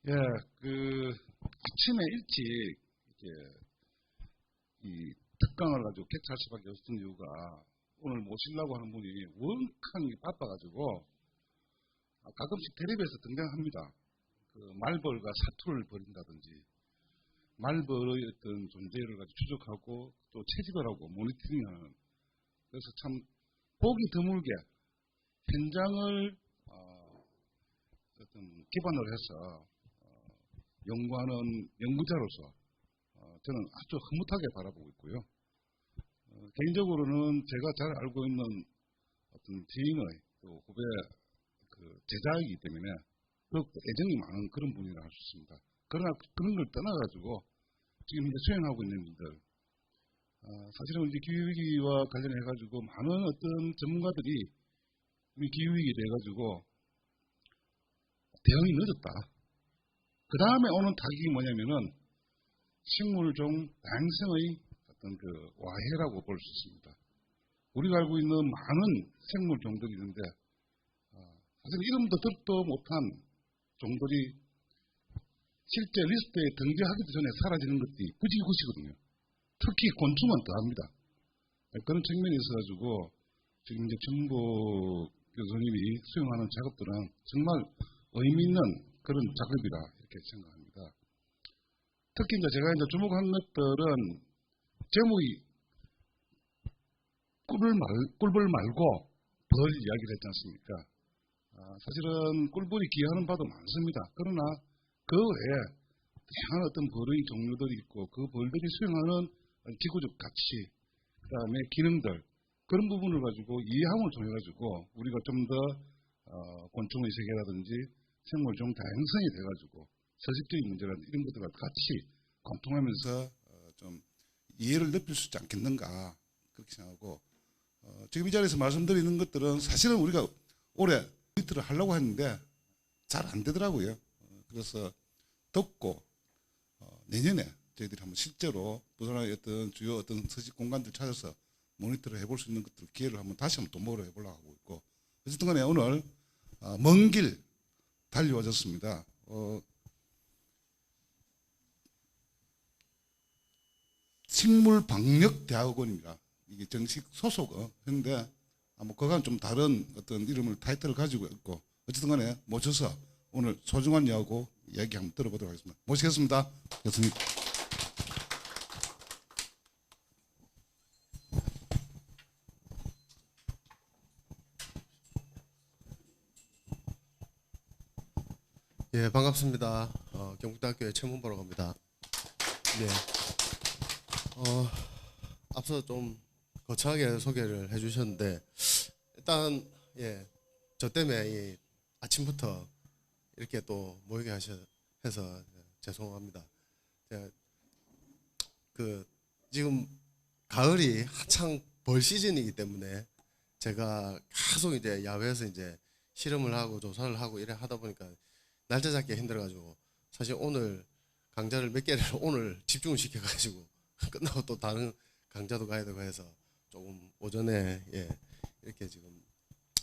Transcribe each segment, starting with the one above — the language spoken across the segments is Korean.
예, 아침에 일찍 이렇게 이 특강을 가지고 개최할 수밖에 없었던 이유가 오늘 모시려고 하는 분이 원캉이 바빠가지고 가끔씩 텔레비에서 등장합니다. 말벌과 사투를 벌인다든지 말벌의 어떤 존재를 가지고 추적하고 또 채집을 하고 모니터링하는, 그래서 참 보기 드물게 현장을 어떤 기반으로 해서 연구하는 연구자로서 저는 아주 흐뭇하게 바라보고 있고요. 개인적으로는 제가 잘 알고 있는 어떤 지인의 또 후배 제자이기 때문에 더욱 애정이 많은 그런 분이라 할 수 있습니다. 그러나 그런 걸 떠나가지고 지금 이제 수행하고 있는 일들, 사실은 이제 기후위기와 관련해가지고 많은 어떤 전문가들이 우리 기후위기에 대해가지고 대응이 늦었다. 그 다음에 오는 타격이 뭐냐면은 식물종 다양성의 어떤 와해라고 볼 수 있습니다. 우리가 알고 있는 많은 생물종들이 있는데 사실 이름도 듣도 못한 종들이 실제 리스트에 등재하기도 전에 사라지는 것들이 부지구시거든요. 특히 곤충은 더합니다. 그런 측면이 있어가지고 지금 이제 전부 교수님이 수행하는 작업들은 정말 의미 있는 그런 작업이라 이렇게 생각합니다. 특히 이제 제가 이제 주목한 것들은 제목이 꿀벌 말고 벌 이야기를 했지 않습니까? 사실은 꿀벌이 기여하는 바도 많습니다. 그러나 그 외에 다양한 어떤 벌의 종류들이 있고 그 벌들이 수행하는 기구적 가치, 그 다음에 기능들, 그런 부분을 가지고 이해함을 통해 가지고 우리가 좀 더 곤충의 세계라든지 생물종 다양성이 돼가지고 서식적인 문제라든지 이런 것들과 같이 관통하면서 좀 이해를 높일 수 있지 않겠는가 그렇게 생각하고, 지금 이 자리에서 말씀드리는 것들은 사실은 우리가 올해 모니터를 하려고 했는데 잘 안 되더라고요. 그래서 덮고 내년에 저희들이 한번 실제로 부산의 어떤 주요 어떤 서식 공간들 찾아서 모니터를 해볼 수 있는 것들 기회를 한번 다시 한번 도모를 해보려고 하고 있고, 어쨌든 간에 오늘 먼 길 달려와졌습니다. 식물방역대학원입니다. 이게 정식 소속인데 그거는 좀 다른 어떤 이름을 타이틀을 가지고 있고, 어쨌든 간에 모셔서 오늘 소중한 이야기하고 이야기 한번 들어보도록 하겠습니다. 모시겠습니다. 교수님. 예, 반갑습니다. 경북대학교의 최문보라고 합니다. 예, 앞서 좀 거창하게 소개를 해주셨는데 일단 예, 저 때문에 이 아침부터 이렇게 또 모이게 해서 죄송합니다. 제가 지금 가을이 한창 벌 시즌이기 때문에 제가 계속 이제 야외에서 이제 실험을 하고 조사를 하고 이래 하다 보니까 날짜 잡기가 힘들어가지고 사실 오늘 강좌를 몇 개를 오늘 집중을 시켜가지고 끝나고 또 다른 강좌도 가야 되고 해서 조금 오전에 이렇게 지금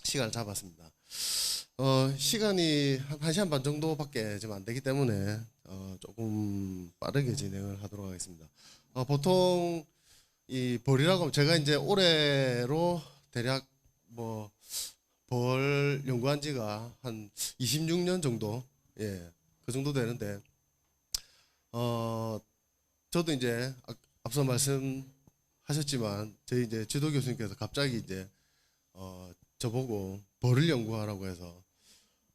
시간을 잡았습니다. 시간이 한 1시간 반 정도밖에 지금 안 되기 때문에 조금 빠르게 진행을 하도록 하겠습니다. 보통 이 벌이라고 하면 제가 이제 올해로 대략 벌 연구한 지가 한 26년 정도, 그 정도 되는데, 저도 이제 앞서 말씀하셨지만 저희 이제 지도 교수님께서 갑자기 이제 저보고 벌을 연구하라고 해서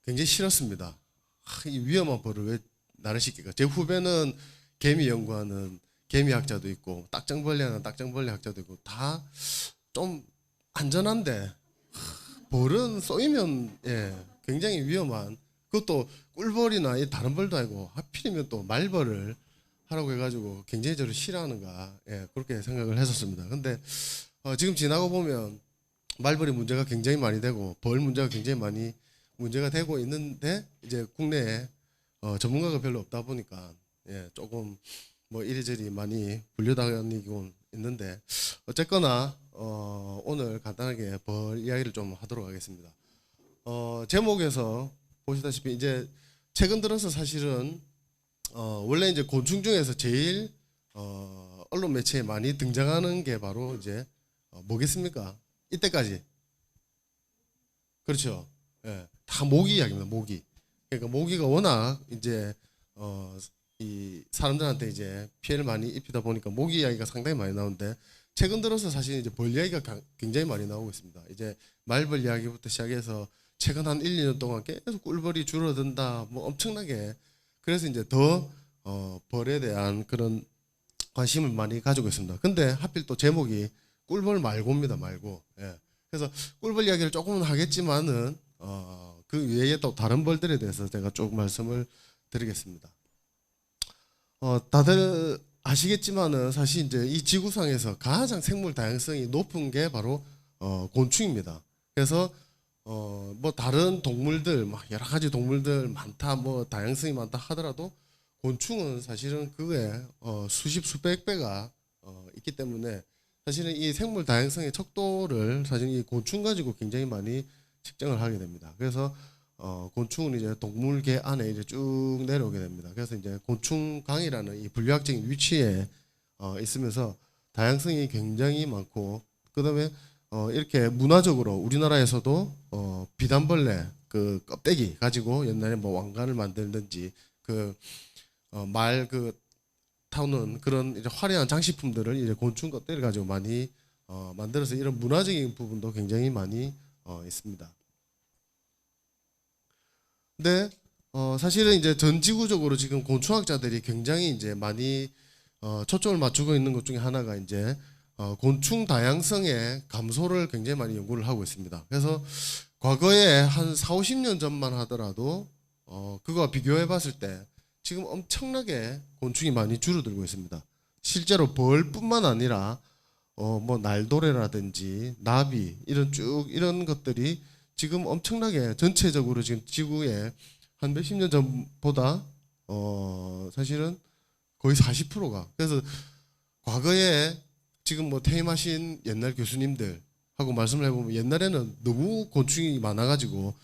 굉장히 싫었습니다. 이 위험한 벌을 왜 나를 시킬까? 제 후배는 개미 연구하는 개미학자도 있고 딱정벌레 하는 딱정벌레 학자도 있고 다 좀 안전한데 벌은 쏘이면 굉장히 위험한, 그것도 꿀벌이나 다른 벌도 아니고 하필이면 또 말벌을 하라고 해가지고 굉장히 저를 싫어하는가 그렇게 생각을 했었습니다. 근데 지금 지나고 보면 말벌이 문제가 굉장히 많이 되고 벌 문제가 굉장히 많이 문제가 되고 있는데 이제 국내에 전문가가 별로 없다 보니까 조금 이리저리 많이 불려다니고 있는데, 어쨌거나 오늘 간단하게 벌 이야기를 좀 하도록 하겠습니다. 제목에서 보시다시피 이제 최근 들어서 사실은 원래 이제 곤충 중에서 제일 언론 매체에 많이 등장하는 게 바로 이제 뭐겠습니까? 이때까지 그렇죠. 예, 다 모기 이야기입니다. 모기. 그러니까 모기가 워낙 이제 이 사람들한테 이제 피해를 많이 입히다 보니까 모기 이야기가 상당히 많이 나오는데 최근 들어서 사실 이제 벌 이야기가 굉장히 많이 나오고 있습니다. 이제 말벌 이야기부터 시작해서 최근 한 1, 2년 동안 계속 꿀벌이 줄어든다. 뭐 엄청나게 그래서 이제 더 벌에 대한 그런 관심을 많이 가지고 있습니다. 근데 하필 또 제목이 꿀벌 말고입니다. 말고. 예. 그래서 꿀벌 이야기를 조금은 하겠지만은 그 외에 또 다른 벌들에 대해서 제가 조금 말씀을 드리겠습니다. 다들 아시겠지만은 사실 이제 이 지구상에서 가장 생물 다양성이 높은 게 바로 곤충입니다. 그래서 뭐 다른 동물들 막 여러 가지 동물들 많다 뭐 다양성이 많다 하더라도 곤충은 사실은 그에 수십 수백 배가 있기 때문에 사실은 이 생물 다양성의 척도를 사실 이 곤충 가지고 굉장히 많이 측정을 하게 됩니다. 그래서 곤충은 이제 동물계 안에 이제 쭉 내려오게 됩니다. 그래서 이제 곤충강이라는 이 분류학적인 위치에 있으면서 다양성이 굉장히 많고 그다음에 이렇게 문화적으로 우리나라에서도 비단벌레 그 껍데기 가지고 옛날에 뭐 왕관을 만들든지 말 타오는 그런 이제 화려한 장식품들을 이제 곤충 껍데기를 가지고 많이 만들어서 이런 문화적인 부분도 굉장히 많이 있습니다. 근데 사실은 이제 전 지구적으로 지금 곤충학자들이 굉장히 이제 많이 초점을 맞추고 있는 것 중에 하나가 이제 곤충 다양성의 감소를 굉장히 많이 연구를 하고 있습니다. 그래서 과거에 한 4, 50년 전만 하더라도 그거와 비교해 봤을 때 지금 엄청나게 곤충이 많이 줄어들고 있습니다. 실제로 벌뿐만 아니라 뭐 날도래라든지 나비 이런 것들이 지금 엄청나게 전체적으로 지금 지구에 한 몇십 년 전보다 사실은 거의 40%가 그래서 과거에 지금 뭐 퇴임하신 옛날 교수님들하고 말씀을 해보면 옛날에는 너무 곤충이 많아가지고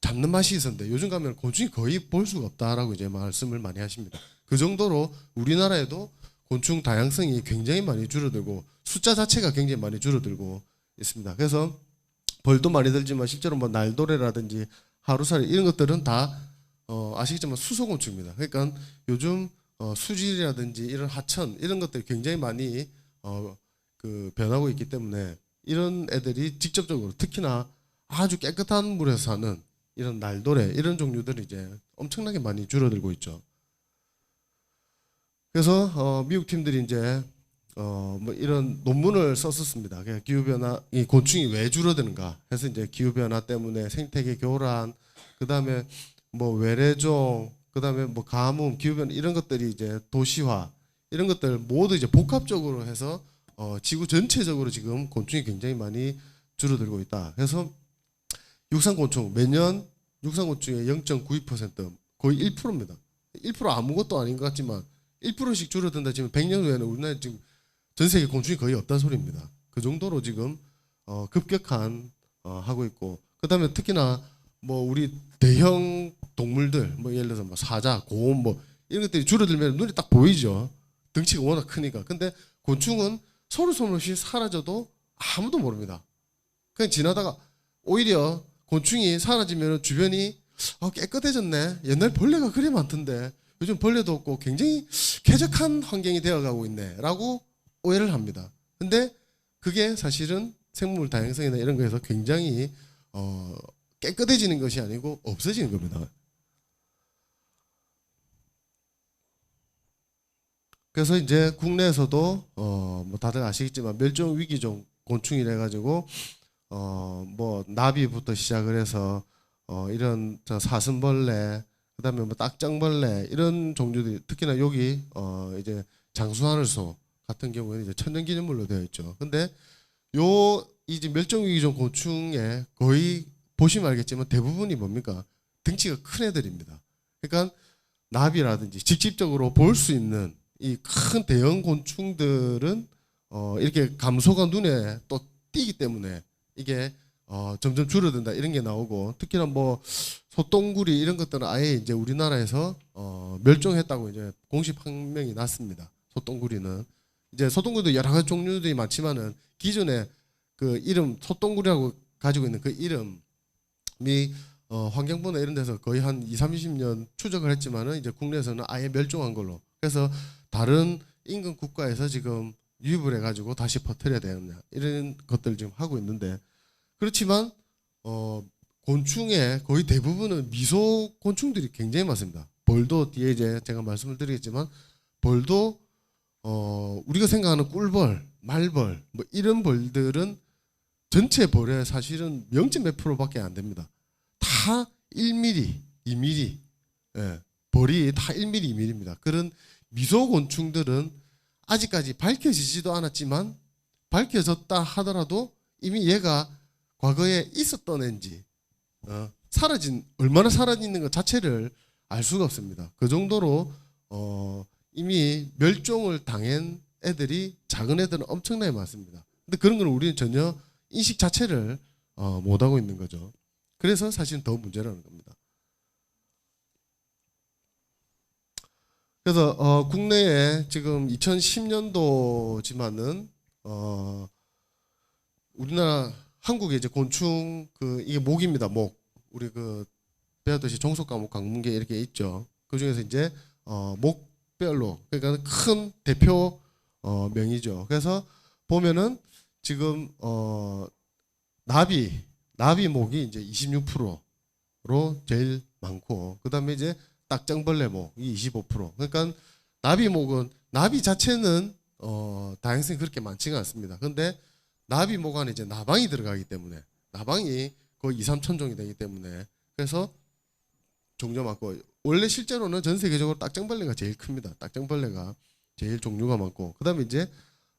잡는 맛이 있었는데 요즘 가면 곤충이 거의 볼 수가 없다라고 이제 말씀을 많이 하십니다. 그 정도로 우리나라에도 곤충 다양성이 굉장히 많이 줄어들고 숫자 자체가 굉장히 많이 줄어들고 있습니다. 그래서 벌도 많이 들지만 실제로 뭐 날도래라든지 하루살이 이런 것들은 다 아시겠지만 수소곤충입니다. 그러니까 요즘 수질이라든지 이런 하천 이런 것들이 굉장히 많이 변하고 있기 때문에 이런 애들이 직접적으로 특히나 아주 깨끗한 물에서 사는 이런 날도래 이런 종류들이 이제 엄청나게 많이 줄어들고 있죠. 그래서 미국 팀들이 이제 뭐 이런 논문을 썼었습니다. 기후 변화, 이 곤충이 왜 줄어드는가 해서 이제 기후 변화 때문에 생태계 교란, 그다음에 뭐 외래종, 그다음에 뭐 가뭄, 기후 변화 이런 것들이 이제 도시화 이런 것들 모두 이제 복합적으로 해서 지구 전체적으로 지금 곤충이 굉장히 많이 줄어들고 있다. 그래서 육상곤충 매년 육상곤충의 0.92% 거의 1%입니다. 1% 아무것도 아닌 것 같지만 1%씩 줄어든다 지금 100년 후에는 우리나라에 지금 전 세계 곤충이 거의 없다는 소리입니다. 그 정도로 지금 급격한 하고 있고 그다음에 특히나 뭐 우리 대형 동물들 뭐 예를 들어서 뭐 사자, 곰 뭐 이런 것들이 줄어들면 눈이 딱 보이죠. 덩치가 워낙 크니까. 근데 곤충은 소리소리 사라져도 아무도 모릅니다. 그냥 지나다가 오히려 곤충이 사라지면 주변이 깨끗해졌네. 옛날 벌레가 그리 많던데 요즘 벌레도 없고 굉장히 쾌적한 환경이 되어가고 있네 라고 오해를 합니다. 근데 그게 사실은 생물 다양성이나 이런 거에서 굉장히 깨끗해지는 것이 아니고 없어지는 겁니다. 그래서 이제 국내에서도 뭐 다들 아시겠지만 멸종 위기종 곤충이라 가지고 뭐 나비부터 시작을 해서 이런 사슴벌레 그다음에 뭐 딱정벌레 이런 종류들이 특히나 여기 이제 장수하늘소 같은 경우에는 이제 천연기념물로 되어 있죠. 근데 요 이제 멸종위기종 곤충의 거의 보시면 알겠지만 대부분이 뭡니까? 덩치가 큰 애들입니다. 그러니까 나비라든지 직접적으로 볼 수 있는 이 큰 대형 곤충들은 이렇게 감소가 눈에 또 띄기 때문에 이게 점점 줄어든다 이런 게 나오고 특히나 뭐 소똥구리 이런 것들은 아예 이제 우리나라에서 멸종했다고 이제 공식 판명이 났습니다. 소똥구리는 이제 소똥구리도 여러 가지 종류들이 많지만은 기존에 그 이름 소똥구리라고 가지고 있는 그 이름이 환경부나 이런 데서 거의 한 20-30년 추적을 했지만은 이제 국내에서는 아예 멸종한 걸로. 그래서 다른 인근 국가에서 지금 유입을 해가지고 다시 퍼뜨려야 되느냐 이런 것들 지금 하고 있는데 그렇지만 곤충의 거의 대부분은 미소 곤충들이 굉장히 많습니다. 벌도 뒤에 이제 제가 말씀을 드리겠지만 벌도 우리가 생각하는 꿀벌, 말벌 뭐 이런 벌들은 전체 벌의 사실은 0. 몇 프로밖에 안 됩니다. 다 1mm, 2mm, 예, 벌이 다 1mm, 2mm입니다. 그런 미소 곤충들은 아직까지 밝혀지지도 않았지만 밝혀졌다 하더라도 이미 얘가 과거에 있었던 애인지 얼마나 사라진 것 자체를 알 수가 없습니다. 그 정도로 이미 멸종을 당한 애들이 작은 애들은 엄청나게 많습니다. 근데 그런 걸 우리는 전혀 인식 자체를 못하고 있는 거죠. 그래서 사실은 더 문제라는 겁니다. 그래서 국내에 지금 2010년도지만은 우리나라 한국에 이제 곤충 이게 목입니다. 목. 우리 배웠듯이 종속과목 강문계 이렇게 있죠. 그 중에서 이제 목별로 그러니까 큰 대표 명이죠. 그래서 보면은 지금 나비목이 이제 26%로 제일 많고 그다음에 이제 딱정벌레목이 25%. 그러니까 나비 자체는 다양성이 그렇게 많지가 않습니다. 근데 나비목 안에 이제 나방이 들어가기 때문에 나방이 거의 2-3천 종이 되기 때문에 그래서 종류가 많고 원래 실제로는 전 세계적으로 딱정벌레가 제일 큽니다. 딱정벌레가 제일 종류가 많고 그다음에 이제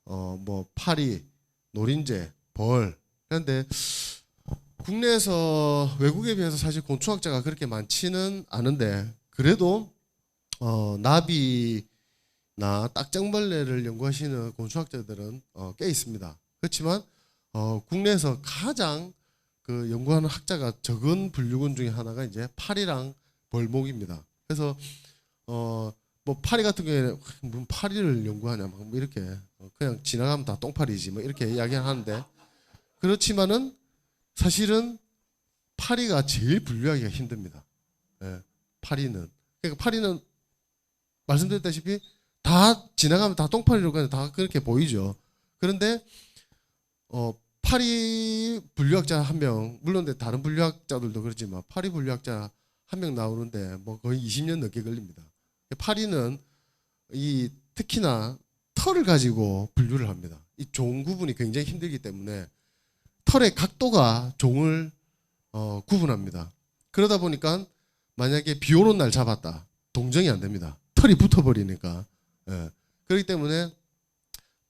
뭐 파리, 노린재, 벌. 그런데 국내에서 외국에 비해서 사실 곤충학자가 그렇게 많지는 않은데 그래도 나비나 딱정벌레를 연구하시는 곤충학자들은 꽤 있습니다. 그렇지만 국내에서 가장 연구하는 학자가 적은 분류군 중에 하나가 이제 파리랑 벌목입니다. 그래서 뭐 파리 같은 경우에는 무슨 파리를 연구하냐 뭐 이렇게 그냥 지나가면 다 똥파리지 뭐 이렇게 이야기하는데 그렇지만은 사실은 파리가 제일 분류하기가 힘듭니다. 예, 파리는 그러니까 파리는 말씀드렸다시피 다 지나가면 다 똥파리로 그냥 다 그렇게 보이죠. 그런데 파리 분류학자 한 명, 물론 다른 분류학자들도 그렇지만 파리 분류학자 한 명 나오는데 뭐 거의 20년 넘게 걸립니다. 파리는 특히나 털을 가지고 분류를 합니다. 이 종 구분이 굉장히 힘들기 때문에 털의 각도가 종을 구분합니다. 그러다 보니까 만약에 비 오는 날 잡았다, 동정이 안 됩니다. 털이 붙어버리니까. 예. 그렇기 때문에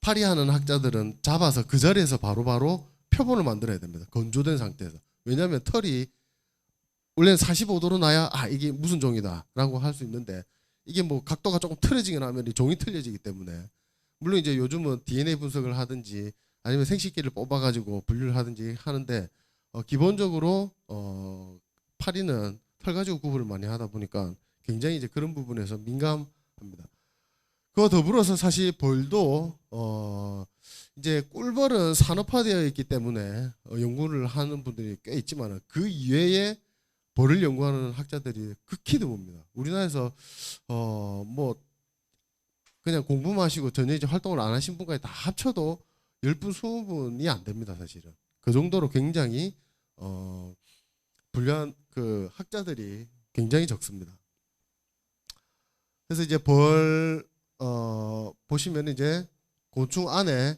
파리하는 학자들은 잡아서 그 자리에서 바로바로 표본을 만들어야 됩니다. 건조된 상태에서. 왜냐하면 털이 원래는 45도로 나야 이게 무슨 종이다 라고 할 수 있는데 이게 뭐 각도가 조금 틀어지거나 하면 이 종이 틀려지기 때문에 물론 이제 요즘은 DNA 분석을 하든지 아니면 생식기를 뽑아가지고 분류를 하든지 하는데 기본적으로 파리는 털 가지고 구분을 많이 하다 보니까 굉장히 이제 그런 부분에서 민감합니다. 그와 더불어서 사실 벌도 이제 꿀벌은 산업화되어 있기 때문에 연구를 하는 분들이 꽤 있지만 그 이외에 벌을 연구하는 학자들이 극히 드뭅니다. 우리나라에서 뭐 그냥 공부만 하시고 전혀 이제 활동을 안 하신 분까지 다 합쳐도 10분, 20분이 안 됩니다. 사실은 그 정도로 굉장히 불리한 학자들이 굉장히 적습니다. 그래서 이제 벌 보시면 이제 곤충 안에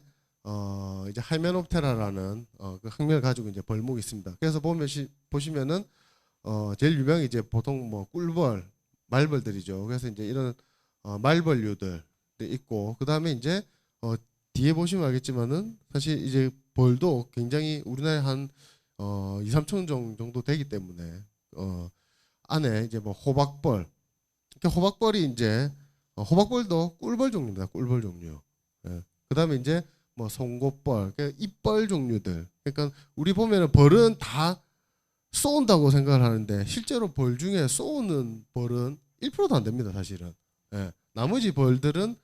이제 하이메노프테라라는 그 학명을 가지고 이제 벌목이 있습니다. 그래서 보시면은 제일 유명한 이제 보통 뭐 꿀벌, 말벌들이죠. 그래서 이제 이런 말벌류들 있고 그 다음에 이제 뒤에 보시면 알겠지만은 사실 이제 벌도 굉장히 우리나라에 한 2-3천 종 정도 되기 때문에 안에 이제 뭐 호박벌, 호박벌이 이제 호박벌도 꿀벌 종류입니다. 꿀벌 종류. 예. 그 다음에 이제 뭐 송곳벌, 그러니까 잎벌 종류들. 그러니까 우리 보면은 벌은 다 쏘는다고 생각을 하는데 실제로 벌 중에 쏘는 벌은 1%도 안 됩니다, 사실은. 예. 나머지 벌들은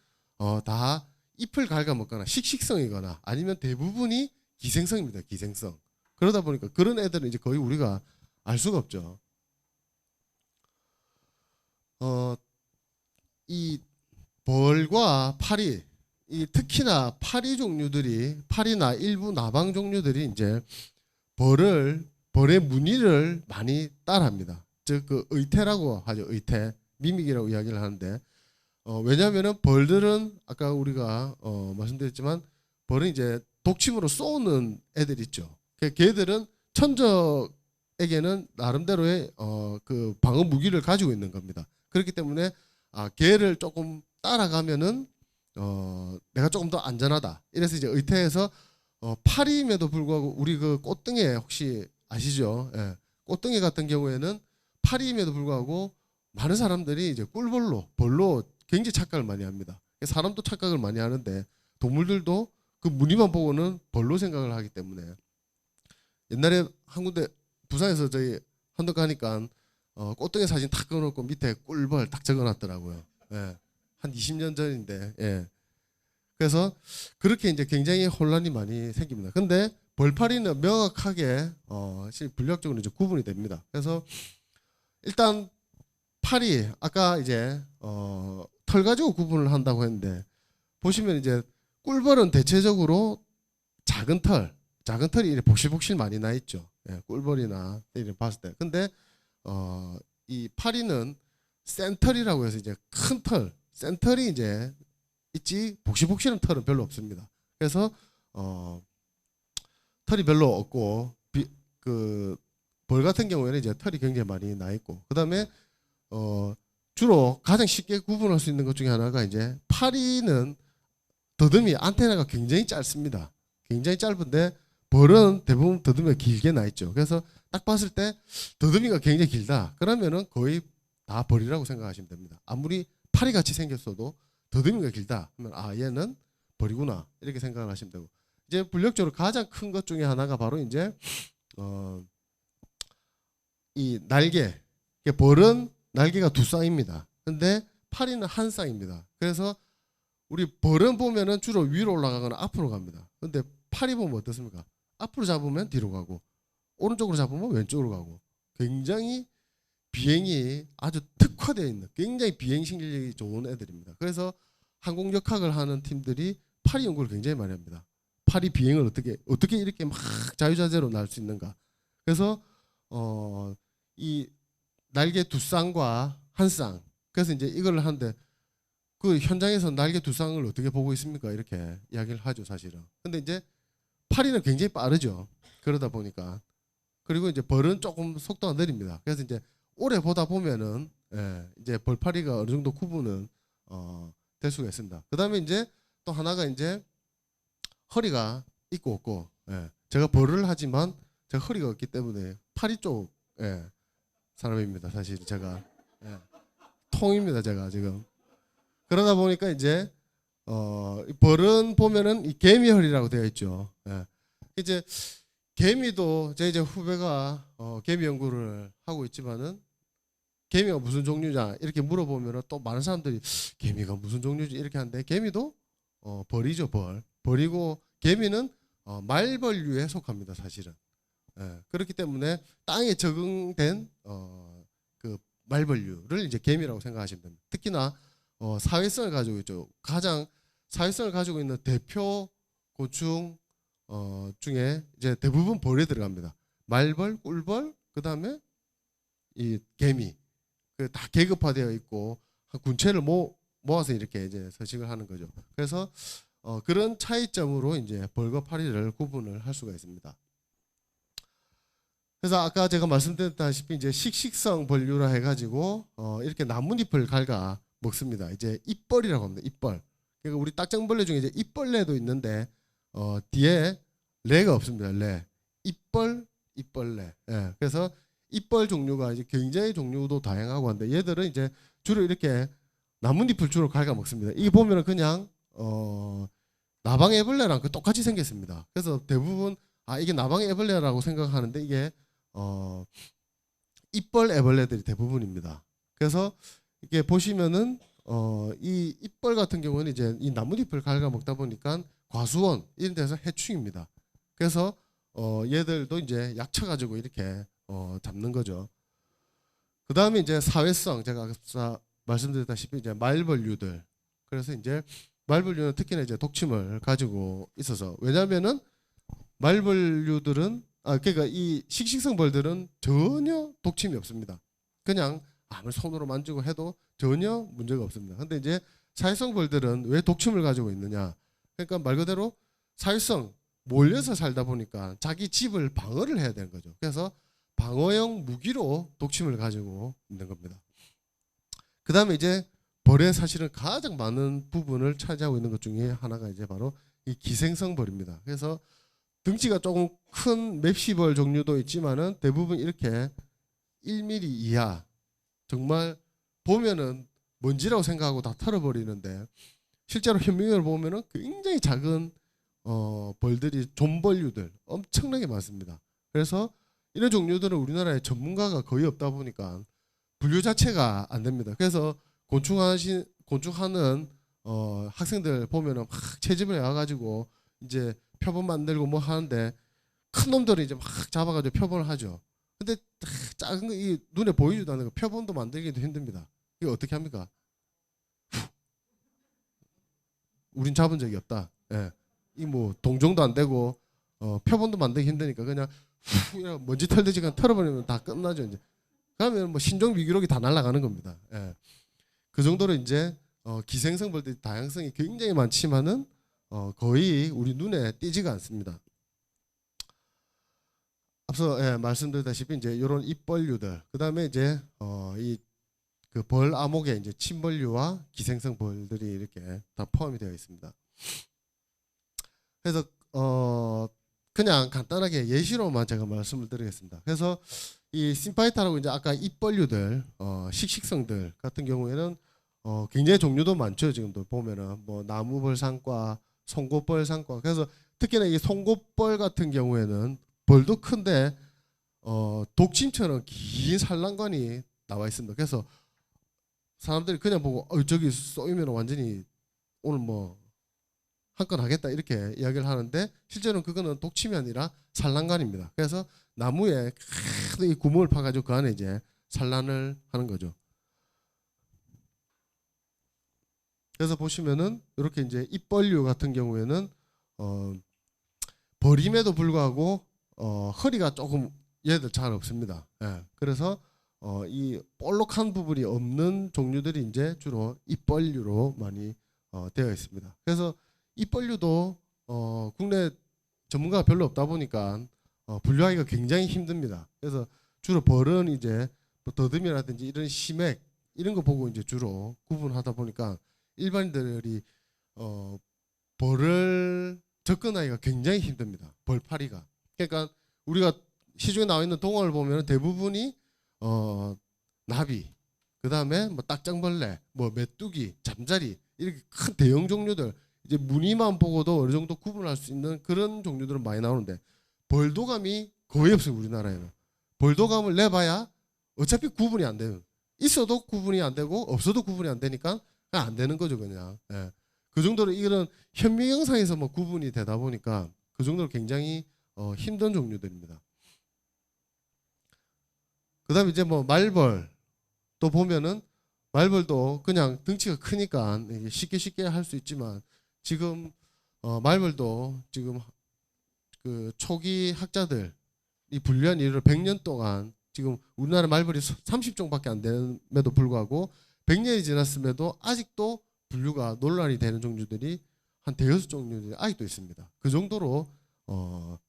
다 잎을 갉아먹거나 식식성이거나 아니면 대부분이 기생성입니다, 기생성. 그러다 보니까 그런 애들은 이제 거의 우리가 알 수가 없죠. 이 벌과 파리, 이 특히나 파리 종류들이, 파리나 일부 나방 종류들이 이제 벌의 무늬를 많이 따라합니다. 즉 그 의태라고 하죠. 의태, 미믹이라고 이야기를 하는데 왜냐하면은 벌들은 아까 우리가 말씀드렸지만 벌은 이제 독침으로 쏘는 애들 있죠. 걔들은 천적에게는 나름대로의 그 방어 무기를 가지고 있는 겁니다. 그렇기 때문에 걔를 조금 따라가면은 내가 조금 더 안전하다. 이래서 이제 의태에서 파리임에도 불구하고 우리 그 꽃등에 혹시 아시죠? 예. 꽃등에 같은 경우에는 파리임에도 불구하고 많은 사람들이 이제 벌로 굉장히 착각을 많이 합니다. 사람도 착각을 많이 하는데 동물들도 그 무늬만 보고는 벌로 생각을 하기 때문에 옛날에 한 군데 부산에서 저희 한덕 가니까 꽃등에 사진 탁 꺼놓고 밑에 꿀벌 딱 적어놨더라고요. 예. 한 20년 전인데, 예. 그래서 그렇게 이제 굉장히 혼란이 많이 생깁니다. 근데 벌파리는 명확하게 분류학적으로 이제 구분이 됩니다. 그래서 일단 파리 아까 이제 털 가지고 구분을 한다고 했는데 보시면 이제 꿀벌은 대체적으로 작은 털이 이렇게 복실복실 많이 나 있죠. 예, 꿀벌이나 이렇게 봤을 때. 근데 이 파리는 센털이라고 해서 이제 큰 털, 센털이 이제 있지 복실복실한 털은 별로 없습니다. 그래서 털이 별로 없고 그 벌 같은 경우에는 이제 털이 굉장히 많이 나 있고 그다음에 주로 가장 쉽게 구분할 수 있는 것 중에 하나가 이제 파리는 더듬이 안테나가 굉장히 짧습니다. 굉장히 짧은데 벌은 대부분 더듬이가 길게 나 있죠. 그래서 딱 봤을 때 더듬이가 굉장히 길다. 그러면은 거의 다 벌이라고 생각하시면 됩니다. 아무리 파리 같이 생겼어도 더듬이가 길다 하면 얘는 벌이구나 이렇게 생각을 하시면 되고 이제 분력적으로 가장 큰 것 중에 하나가 바로 이제 이 날개. 벌은 날개가 두 쌍입니다. 근데 파리는 한 쌍입니다. 그래서 우리 벌은 보면은 주로 위로 올라가거나 앞으로 갑니다. 근데 파리 보면 어떻습니까? 앞으로 잡으면 뒤로 가고 오른쪽으로 잡으면 왼쪽으로 가고 굉장히 비행이 아주 특화되어 있는 굉장히 비행 실력이 좋은 애들입니다. 그래서 항공역학을 하는 팀들이 파리 연구를 굉장히 많이 합니다. 파리 비행을 어떻게 이렇게 막 자유자재로 날 수 있는가. 그래서 이 날개 두 쌍과 한 쌍. 그래서 이제 이걸 하는데 그 현장에서 날개 두 쌍을 어떻게 보고 있습니까? 이렇게 이야기를 하죠, 사실은. 근데 이제 파리는 굉장히 빠르죠. 그러다 보니까. 그리고 이제 벌은 조금 속도가 느립니다. 그래서 이제 오래 보다 보면은 이제 벌파리가 어느 정도 구분은 될 수가 있습니다. 그다음에 이제 또 하나가 이제 허리가 있고 없고. 제가 벌을 하지만 제가 허리가 없기 때문에 파리 쪽 사람입니다. 사실 제가 통입니다. 제가 지금. 그러다 보니까 이제 벌은 보면은 이 개미 허리라고 되어 있죠. 이제 개미도 제 이제 후배가 개미 연구를 하고 있지만은 개미가 무슨 종류냐 이렇게 물어보면은 또 많은 사람들이 개미가 무슨 종류지 이렇게 하는데 개미도 벌이죠. 벌이고 개미는 말벌류에 속합니다. 사실은. 그렇기 때문에 땅에 적응된 그 말벌류를 이제 개미라고 생각하시면 됩니다. 특히나 사회성을 가지고 있죠. 가장 사회성을 가지고 있는 대표 곤충 중에 이제 대부분 벌에 들어갑니다. 말벌, 꿀벌, 그 다음에 이 개미, 다 계급화되어 있고 한 군체를 모아서 이렇게 이제 서식을 하는 거죠. 그래서 그런 차이점으로 이제 벌과 파리를 구분을 할 수가 있습니다. 그래서 아까 제가 말씀드렸다시피 이제 식식성 벌류라 해가지고 이렇게 나뭇잎을 갉아 먹습니다. 이제 잎벌이라고 합니다. 잎벌. 그러니까 우리 딱정벌레 중에 이제 잎벌레도 있는데 뒤에 레가 없습니다. 레. 잎벌레. 그래서 잎벌 종류가 이제 굉장히 종류도 다양하고 한데 얘들은 이제 주로 이렇게 나뭇잎을 주로 갉아 먹습니다. 이게 보면은 그냥 나방 애벌레랑 똑같이 생겼습니다. 그래서 대부분 이게 나방 애벌레라고 생각하는데 이게 잎벌 애벌레들이 대부분입니다. 그래서 이게 보시면은 이 잎벌 같은 경우는 이제 이 나뭇잎을 갉아먹다 보니까 과수원 이런 데서 해충입니다. 그래서 얘들도 이제 약쳐가지고 이렇게 잡는 거죠. 그 다음에 이제 사회성, 제가 아까 말씀드렸다시피 이제 말벌류들. 그래서 이제 말벌류는 특히나 이제 독침을 가지고 있어서, 왜냐하면은 말벌류들은 그러니까 이 식식성 벌들은 전혀 독침이 없습니다. 그냥 아무리 손으로 만지고 해도 전혀 문제가 없습니다. 근데 이제 사회성 벌들은 왜 독침을 가지고 있느냐? 그러니까 말 그대로 사회성, 몰려서 살다 보니까 자기 집을 방어를 해야 되는 거죠. 그래서 방어용 무기로 독침을 가지고 있는 겁니다. 그 다음에 이제 벌의 사실은 가장 많은 부분을 차지하고 있는 것 중에 하나가 이제 바로 이 기생성 벌입니다. 그래서 등치가 조금 큰 맵시벌 종류도 있지만은 대부분 이렇게 1mm 이하, 정말 보면은 먼지라고 생각하고 다 털어버리는데 실제로 현미경을 보면은 굉장히 작은 벌들이, 좀벌류들 엄청나게 많습니다. 그래서 이런 종류들은 우리나라에 전문가가 거의 없다 보니까 분류 자체가 안 됩니다. 그래서 곤충하는 학생들 보면은 막 채집을 해와가지고 이제 표본 만들고 뭐 하는데 큰 놈들을 이제 막 잡아가지고 표본을 하죠. 근데 작은 거 이 눈에 보이지도 않는 거 표본도 만들기도 힘듭니다. 이거 어떻게 합니까? 우린 잡은 적이 없다. 예. 이 뭐 동종도 안 되고 표본도 만들기 힘드니까 그냥 먼지 털듯이 털어버리면 다 끝나죠. 이제 그러면 뭐 신종 미기록이 다 날아가는 겁니다. 예. 그 정도로 이제 기생성 벌들이 다양성이 굉장히 많지만은 거의 우리 눈에 띄지가 않습니다. 앞서 말씀드렸다시피 이제 이런 잎벌류들, 그 다음에 이제 이 그 벌 암흑에 이제 침벌류와 기생성 벌들이 이렇게 다 포함이 되어 있습니다. 그래서 그냥 간단하게 예시로만 제가 말씀을 드리겠습니다. 그래서 이 심파이타라고 이제 아까 잎벌류들, 식식성들 같은 경우에는 굉장히 종류도 많죠. 지금도 보면은 뭐 나무벌상과, 송곳벌상과. 그래서 특히나 이 송곳벌 같은 경우에는 벌도 큰데 독침처럼 긴 산란관이 나와 있습니다. 그래서 사람들이 그냥 보고 저기 쏘이면 완전히 오늘 뭐 한 건 하겠다 이렇게 이야기를 하는데 실제로는 그거는 독침이 아니라 산란관입니다. 그래서 나무에 큰 이 구멍을 파가지고 그 안에 이제 산란을 하는 거죠. 그래서 보시면은 이렇게 이제 잎벌류 같은 경우에는 벌임에도 불구하고 허리가 조금 얘들 잘 없습니다. 예. 그래서 이 볼록한 부분이 없는 종류들이 이제 주로 잎벌류로 많이 되어 있습니다. 그래서 잎벌류도 국내 전문가가 별로 없다 보니까 분류하기가 굉장히 힘듭니다. 그래서 주로 벌은 이제 뭐 더듬이라든지 이런 심액 이런 거 보고 이제 주로 구분하다 보니까 일반인들이 벌을 접근하기가 굉장히 힘듭니다. 벌파리가. 그러니까 우리가 시중에 나와 있는 동화를 보면 대부분이 나비, 그 다음에 뭐 딱정벌레, 뭐 메뚜기, 잠자리 이렇게 큰 대형 종류들, 이제 무늬만 보고도 어느 정도 구분할 수 있는 그런 종류들은 많이 나오는데 벌도감이 거의 없어요. 우리나라에는 벌도감을 내봐야 어차피 구분이 안 돼요. 있어도 구분이 안 되고 없어도 구분이 안 되니까 그냥 안 되는 거죠. 그냥. 예. 그 정도로 이런 현미경상에서 뭐 구분이 되다 보니까 그 정도로 굉장히 힘든 종류들입니다. 그 다음에 이제 뭐 말벌 또 보면은 말벌도 그냥 등치가 크니까 쉽게 할 수 있지만 지금 말벌도 지금 그 초기 학자들이 분류한 이후로 100년 동안 지금 우리나라 말벌이 30종밖에 안 됨에도 불구하고 100년이 지났음에도 아직도 분류가 논란이 되는 종류들이 한 대여섯 종류들이 아직도 있습니다. 그 정도로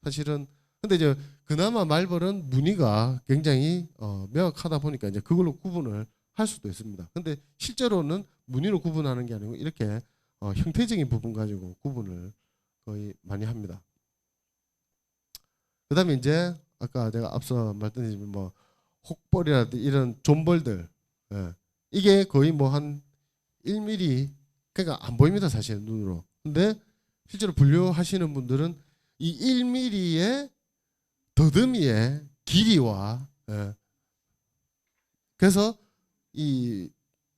사실은 근데 이제 그나마 말벌은 무늬가 굉장히 명확하다 보니까 이제 그걸로 구분을 할 수도 있습니다. 근데 실제로는 무늬로 구분하는 게 아니고 이렇게 형태적인 부분 가지고 구분을 거의 많이 합니다. 그다음에 이제 아까 제가 앞서 말씀드린 뭐 혹벌이라든지 이런 좀벌들, 이게 거의 뭐 한 1mm 그러니까 안 보입니다 사실 눈으로. 근데 실제로 분류하시는 분들은 이 1mm의 더듬이의 길이와 그래서 이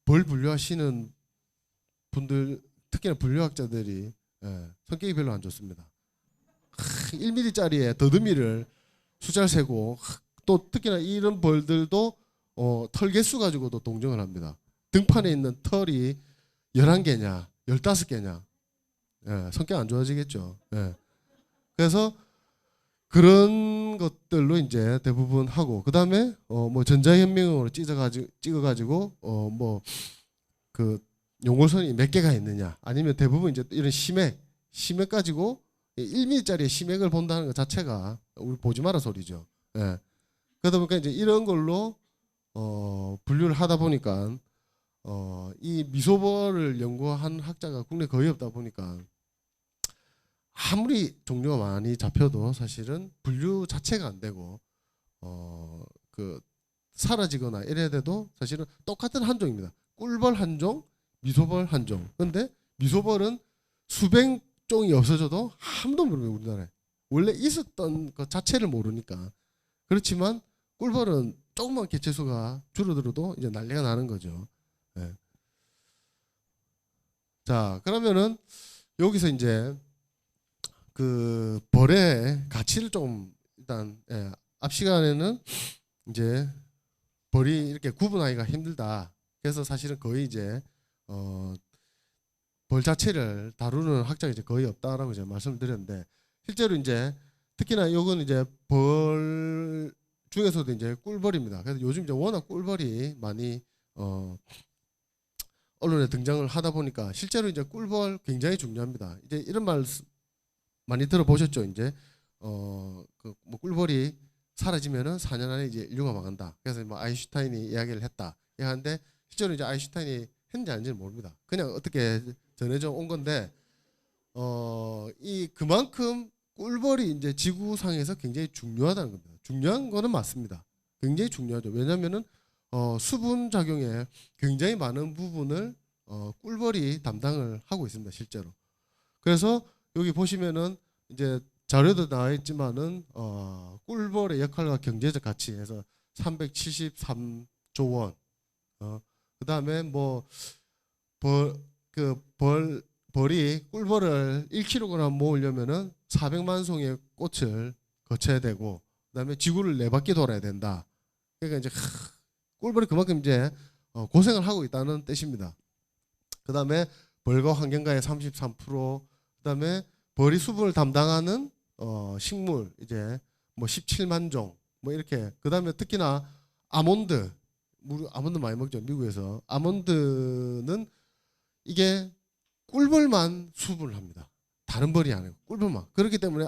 벌 분류하시는 분들 특히나 분류학자들이 성격이 별로 안 좋습니다. 1mm짜리의 더듬이를 숫자를 세고 또 특히나 이런 벌들도 털 개수 가지고도 동정을 합니다. 등판에 있는 털이 11개냐 15개냐 성격 안 좋아지겠죠. 그래서 그런 것들로 이제 대부분 하고 그다음에 뭐 전자현미경으로 찍어가지고 뭐 그 용골선이 몇 개가 있느냐 아니면 대부분 이제 이런 심액 가지고 1mm짜리 심액을 본다는 것 자체가 우리 보지 마라 소리죠. 그러다 보니까 이제 이런 걸로 분류를 하다 보니까 이 미소벌을 연구한 학자가 국내 거의 없다 보니까 아무리 종류가 많이 잡혀도 사실은 분류 자체가 안 되고 그 사라지거나 이래야 돼도 사실은 똑같은 한 종입니다. 꿀벌 한 종, 미소벌 한 종. 근데 미소벌은 수백 종이 없어져도 아무도 모르는 우리나라에. 원래 있었던 것 자체를 모르니까. 그렇지만 꿀벌은 조금만 개체수가 줄어들어도 이제 난리가 나는 거죠. 자, 그러면은 여기서 이제 그 벌의 가치를 좀 일단 앞 시간에는 이제 벌이 이렇게 구분하기가 힘들다. 그래서 사실은 거의 이제 벌 자체를 다루는 학자가 이제 거의 없다라고 이제 말씀을 드렸는데 실제로 이제 특히나 요건 이제 벌 중에서도 이제 꿀벌입니다. 그래서 요즘 이제 워낙 꿀벌이 많이 언론에 등장을 하다 보니까 실제로 이제 꿀벌 굉장히 중요합니다. 이제 이런 말 많이 들어보셨죠? 이제 그 뭐 꿀벌이 사라지면은 4년 안에 이제 인류가 망한다. 그래서 뭐 아인슈타인이 이야기를 했다. 하는데 실제로 이제 아인슈타인이 했는지 아닌지는 모릅니다. 그냥 어떻게 전해져 온 건데 이 그만큼 꿀벌이 이제 지구상에서 굉장히 중요하다는 겁니다. 중요한 거는 맞습니다. 굉장히 중요하죠. 왜냐하면은 수분 작용에 굉장히 많은 부분을 꿀벌이 담당을 하고 있습니다. 실제로. 그래서 여기 보시면은 이제 자료도 나와 있지만은 꿀벌의 역할과 경제적 가치에서 373조 원. 그다음에 뭐 벌이 꿀벌을 1kg 모으려면은 400만 송의 꽃을 거쳐야 되고 그다음에 지구를 4바퀴 돌아야 된다. 그러니까 이제 꿀벌이 그만큼 이제 고생을 하고 있다는 뜻입니다. 그다음에 벌과 환경가의 33%, 그다음에 벌이 수분을 담당하는 식물 이제 뭐 17만 종 뭐 이렇게 그다음에 특히나 아몬드 많이 먹죠. 미국에서 아몬드는 이게 꿀벌만 수분을 합니다. 다른 벌이 아니고 꿀벌만. 그렇기 때문에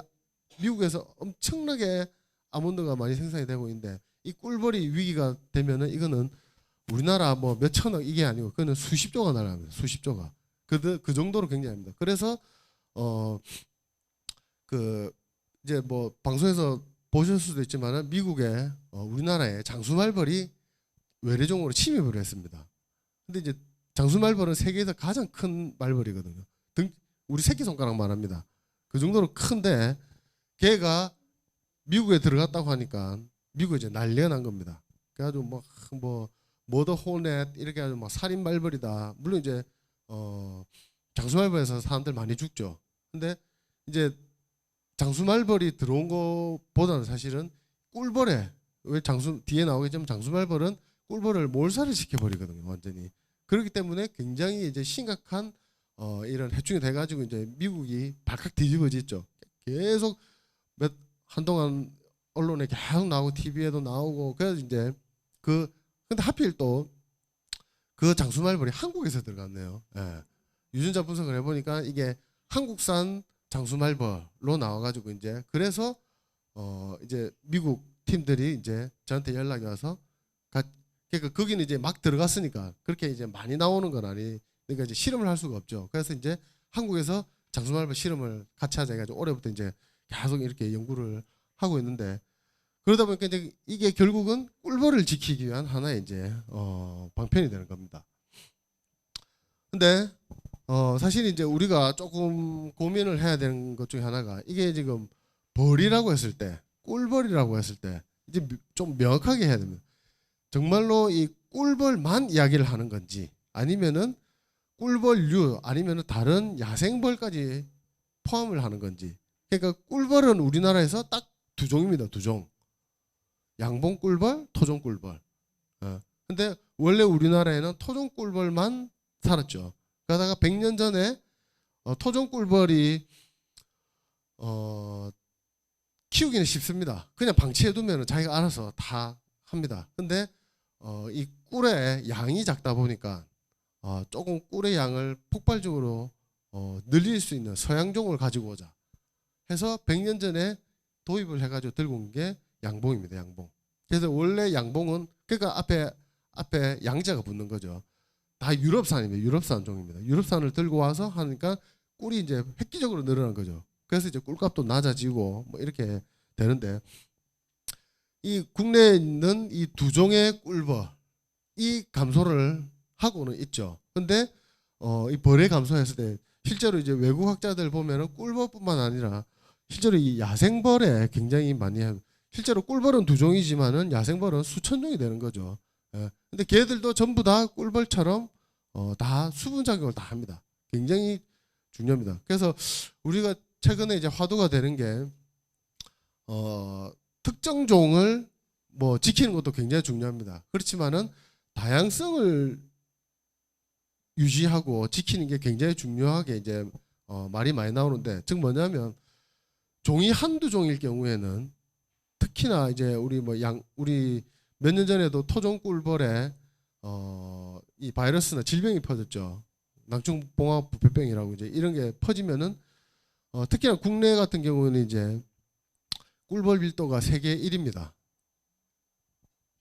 미국에서 엄청나게 아몬드가 많이 생산이 되고 있는데 이 꿀벌이 위기가 되면은 이거는 우리나라 뭐 몇 천억 이게 아니고 그거는 수십조가 날아갑니다. 수십조가. 그 정도로 굉장합니다. 그래서 그 이제 뭐 방송에서 보셨을 수도 있지만은 미국에 우리나라에 장수말벌이 외래종으로 침입을 했습니다. 근데 이제 장수말벌은 세계에서 가장 큰 말벌이거든요. 우리 새끼손가락만 합니다. 그 정도로 큰데 걔가 미국에 들어갔다고 하니까 미국에 이제 난리가 난 겁니다. 그래가지고 뭐 머더 호넷 이렇게 해가지고 막 살인 말벌이다. 물론 이제 장수말벌에서 사람들 많이 죽죠. 근데 이제 장수말벌이 들어온 것보다는 사실은 꿀벌에 왜 뒤에 나오겠지만 장수말벌은 꿀벌을 몰살을 시켜버리거든요. 완전히. 그렇기 때문에 굉장히 이제 심각한 이런 해충이 돼가지고 이제 미국이 발칵 뒤집어졌죠. 계속 한동안 언론에 계속 나오고 TV에도 나오고 그래서 이제 근데 하필 또 그 장수말벌이 한국에서 들어갔네요. 유전자 분석을 해보니까 이게 한국산 장수말벌로 나와가지고 이제 그래서 이제 미국 팀들이 이제 저한테 연락이 와서 그러니까 거기는 이제 막 들어갔으니까 그렇게 이제 많이 나오는 건 그러니까 이제 실험을 할 수가 없죠. 그래서 이제 한국에서 장수말벌 실험을 같이 하자 해가지고 올해부터 이제 계속 이렇게 연구를 하고 있는데 그러다 보니까 이제 이게 결국은 꿀벌을 지키기 위한 하나의 이제 방편이 되는 겁니다. 근데 사실 이제 우리가 조금 고민을 해야 되는 것 중에 하나가 이게 지금 벌이라고 했을 때, 꿀벌이라고 했을 때 이제 좀 명확하게 해야 됩니다. 정말로 이 꿀벌만 이야기를 하는 건지 아니면은 꿀벌류 아니면은 다른 야생벌까지 포함을 하는 건지. 그러니까 꿀벌은 우리나라에서 딱 두 종입니다. 두 종. 양봉 꿀벌, 토종 꿀벌. 근데 원래 우리나라에는 토종 꿀벌만 살았죠. 그러다가 100년 전에 토종 꿀벌이 키우기는 쉽습니다. 그냥 방치해두면 자기가 알아서 다 합니다. 근데 이 꿀의 양이 작다 보니까 조금 꿀의 양을 폭발적으로 늘릴 수 있는 서양종을 가지고 오자 해서 100년 전에 도입을 해가지고 들고 온 게 양봉입니다. 양봉. 그래서 원래 양봉은 그러니까 앞에 양자가 붙는 거죠. 다 유럽산입니다. 유럽산 종입니다. 유럽산을 들고 와서 하니까 꿀이 이제 획기적으로 늘어난 거죠. 그래서 이제 꿀값도 낮아지고 뭐 이렇게 되는데 이 국내에 있는 이 두 종의 꿀벌 이 감소를 하고는 있죠. 근데 이 벌의 감소했을 때 실제로 이제 외국 학자들 보면은 꿀벌뿐만 아니라 실제로 이 야생벌에 굉장히 많이 실제로 꿀벌은 두 종이지만은 야생벌은 수천 종이 되는 거죠. 예. 근데 걔들도 전부 다 꿀벌처럼 다 수분 작용을 다 합니다. 굉장히 중요합니다. 그래서 우리가 최근에 이제 화두가 되는 게 특정 종을 뭐 지키는 것도 굉장히 중요합니다. 그렇지만은 다양성을 유지하고 지키는 게 굉장히 중요하게 이제 말이 많이 나오는데 즉 뭐냐면 종이 한두 종일 경우에는 특히나 이제 우리 몇 년 전에도 토종 꿀벌에 이 바이러스나 질병이 퍼졌죠. 낭충봉합 부패병이라고 이제 이런 게 퍼지면은 특히나 국내 같은 경우는 이제 꿀벌 밀도가 세계 1위입니다.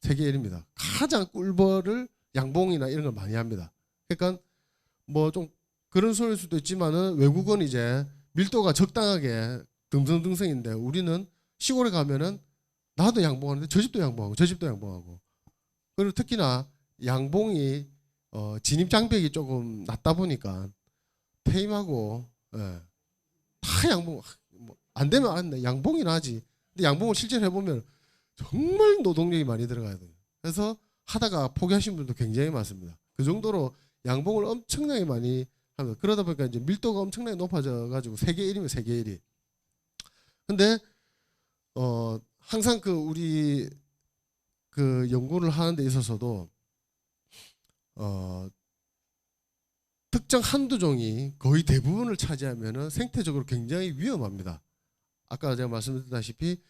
세계 1위입니다. 가장 꿀벌을 양봉이나 이런 걸 많이 합니다. 그러니까 뭐 좀 그런 소리일 수도 있지만은 외국은 이제 밀도가 적당하게 듬성듬성인데 우리는 시골에 가면은 나도 양봉하는데 저 집도 양봉하고 저 집도 양봉하고 그리고 특히나 양봉이 진입 장벽이 조금 낮다 보니까 폐임하고 다 양봉 안 되면 안 돼. 양봉이 나지. 근데 양봉을 실제로 해보면 정말 노동력이 많이 들어가야 돼요. 그래서 하다가 포기하신 분도 굉장히 많습니다. 그 정도로 양봉을 엄청나게 많이 합니다. 그러다 보니까 이제 밀도가 엄청나게 높아져 가지고 세계 1위면 세계 1위. 근데 항상 우리 연구를 하는 데 있어서도 특정 한두 종이 거의 대부분을 차지하면은 생태적으로 굉장히 위험합니다. 아까 제가 말씀드렸다시피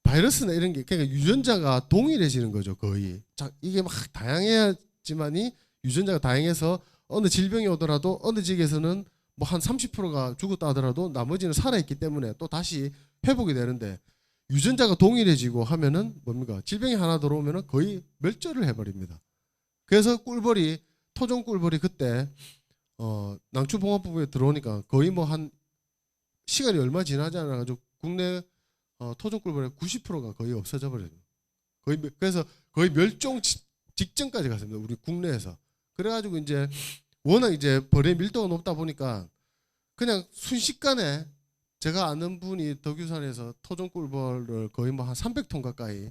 바이러스나 이런 게 그러니까 유전자가 동일해지는 거죠. 거의. 자, 이게 막 다양해야지만이 유전자가 다양해서 어느 질병이 오더라도 어느 지역에서는 뭐 한 30%가 죽었다 하더라도 나머지는 살아있기 때문에 또 다시 회복이 되는데 유전자가 동일해지고 하면은 뭡니까? 질병이 하나 들어오면은 거의 멸절을 해버립니다. 그래서 토종 꿀벌이 그때 낭추봉합부에 들어오니까 거의 뭐 한 시간이 얼마 지나지 않아가지고 국내 토종 꿀벌의 90%가 거의 없어져 버려요. 그래서 거의 멸종 직전까지 갔습니다. 우리 국내에서. 그래가지고 이제 워낙 이제 벌의 밀도가 높다 보니까 그냥 순식간에 제가 아는 분이 덕유산에서 토종 꿀벌을 거의 뭐 한 300톤 가까이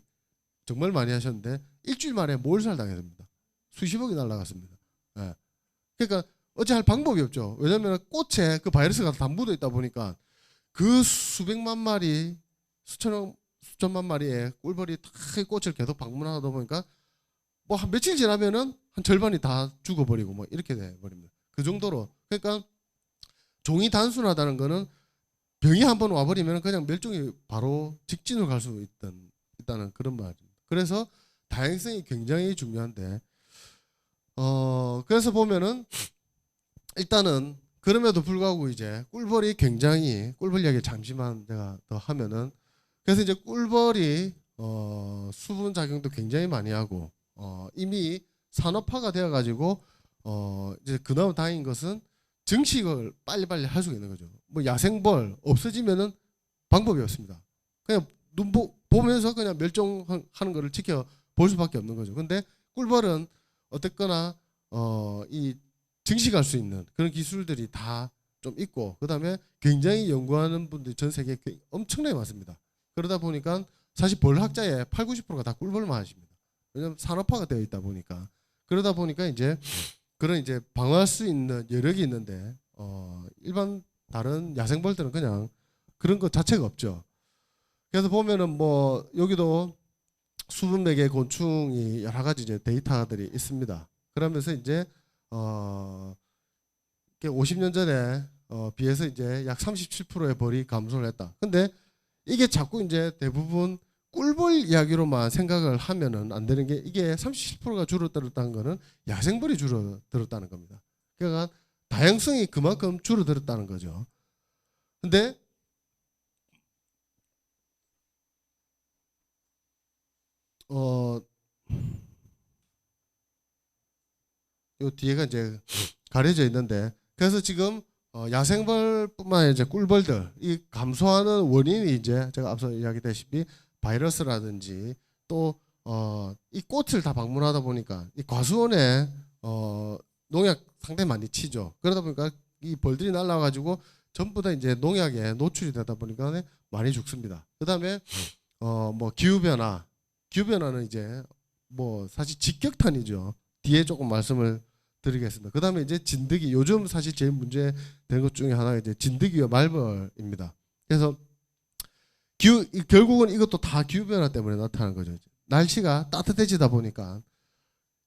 정말 많이 하셨는데 일주일 만에 몰살 당했습니다. 수십억이 날라갔습니다. 예. 그러니까 어찌 할 방법이 없죠. 왜냐하면 꽃에 그 바이러스가 다 묻어 있다 보니까 그 수백만 마리, 수천만 마리의 꿀벌이 다 꽃을 계속 방문하다 보니까 뭐 한 며칠 지나면은 한 절반이 다 죽어버리고 뭐 이렇게 돼 버립니다. 그 정도로 그러니까 종이 단순하다는 거는 병이 한번 와버리면 그냥 멸종이 바로 직진으로 갈 수 있다는 그런 말입니다. 그래서 다양성이 굉장히 중요한데 그래서 보면은 일단은 그럼에도 불구하고 이제 꿀벌이 굉장히 꿀벌 이야기 잠시만 내가 더 하면은 그래서 이제 꿀벌이 수분 작용도 굉장히 많이 하고 이미 산업화가 되어 가지고 이제 그나마 다행인 것은 증식을 빨리빨리 할 수가 있는 거죠. 뭐 야생벌 없어지면은 방법이 없습니다. 그냥 눈 보면서 그냥 멸종하는 거를 지켜볼 수밖에 없는 거죠. 근데 꿀벌은 어쨌거나 이 증식할 수 있는 그런 기술들이 다 좀 있고, 그다음에 굉장히 연구하는 분들이 전 세계에 엄청나게 많습니다. 그러다 보니까 사실 벌학자의 8, 90%가 다 꿀벌만 하십니다. 왜냐하면 산업화가 되어 있다 보니까. 그러다 보니까 이제 그런 이제 방어할 수 있는 여력이 있는데 일반 다른 야생벌들은 그냥 그런 것 자체가 없죠. 그래서 보면은 뭐 여기도 수백 개의 곤충이 여러 가지 이제 데이터들이 있습니다. 그러면서 이제 50년 전에 비해서 이제 약 37%의 벌이 감소를 했다. 근데 이게 자꾸 이제 대부분 꿀벌 이야기로만 생각을 하면은 안 되는 게, 이게 37%가 줄어들었다는 거는 야생벌이 줄어들었다는 겁니다. 그러니까 다양성이 그만큼 줄어들었다는 거죠. 근데 요 뒤에가 이제 가려져 있는데, 그래서 지금 야생벌뿐만 아니라 이제 꿀벌들 이 감소하는 원인이 이제 제가 앞서 이야기했다시피 바이러스라든지 또 이 꽃을 다 방문하다 보니까 이 과수원에 농약 상당히 많이 치죠. 그러다 보니까 이 벌들이 날라와가지고 전부 다 이제 농약에 노출이 되다 보니까 많이 죽습니다. 그다음에 뭐 기후변화는 이제 뭐 사실 직격탄이죠. 뒤에 조금 말씀을 드리겠습니다. 그다음에 이제 진드기, 요즘 사실 제일 문제되는 것 중에 하나가 이제 진드기와 말벌입니다. 그래서 결국은 이것도 다 기후변화 때문에 나타나는 거죠. 날씨가 따뜻해지다 보니까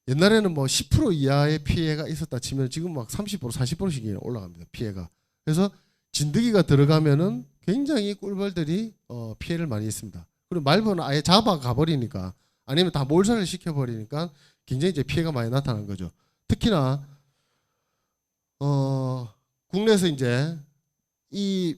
옛날에는 뭐 10% 이하의 피해가 있었다 치면 지금 막 30%, 40%씩 올라갑니다. 피해가. 그래서 진드기가 들어가면은 굉장히 꿀벌들이 피해를 많이 있습니다. 그리고 말벌은 아예 잡아가 버리니까, 아니면 다 몰살을 시켜버리니까 굉장히 이제 피해가 많이 나타나는 거죠. 특히나 국내에서 이제 이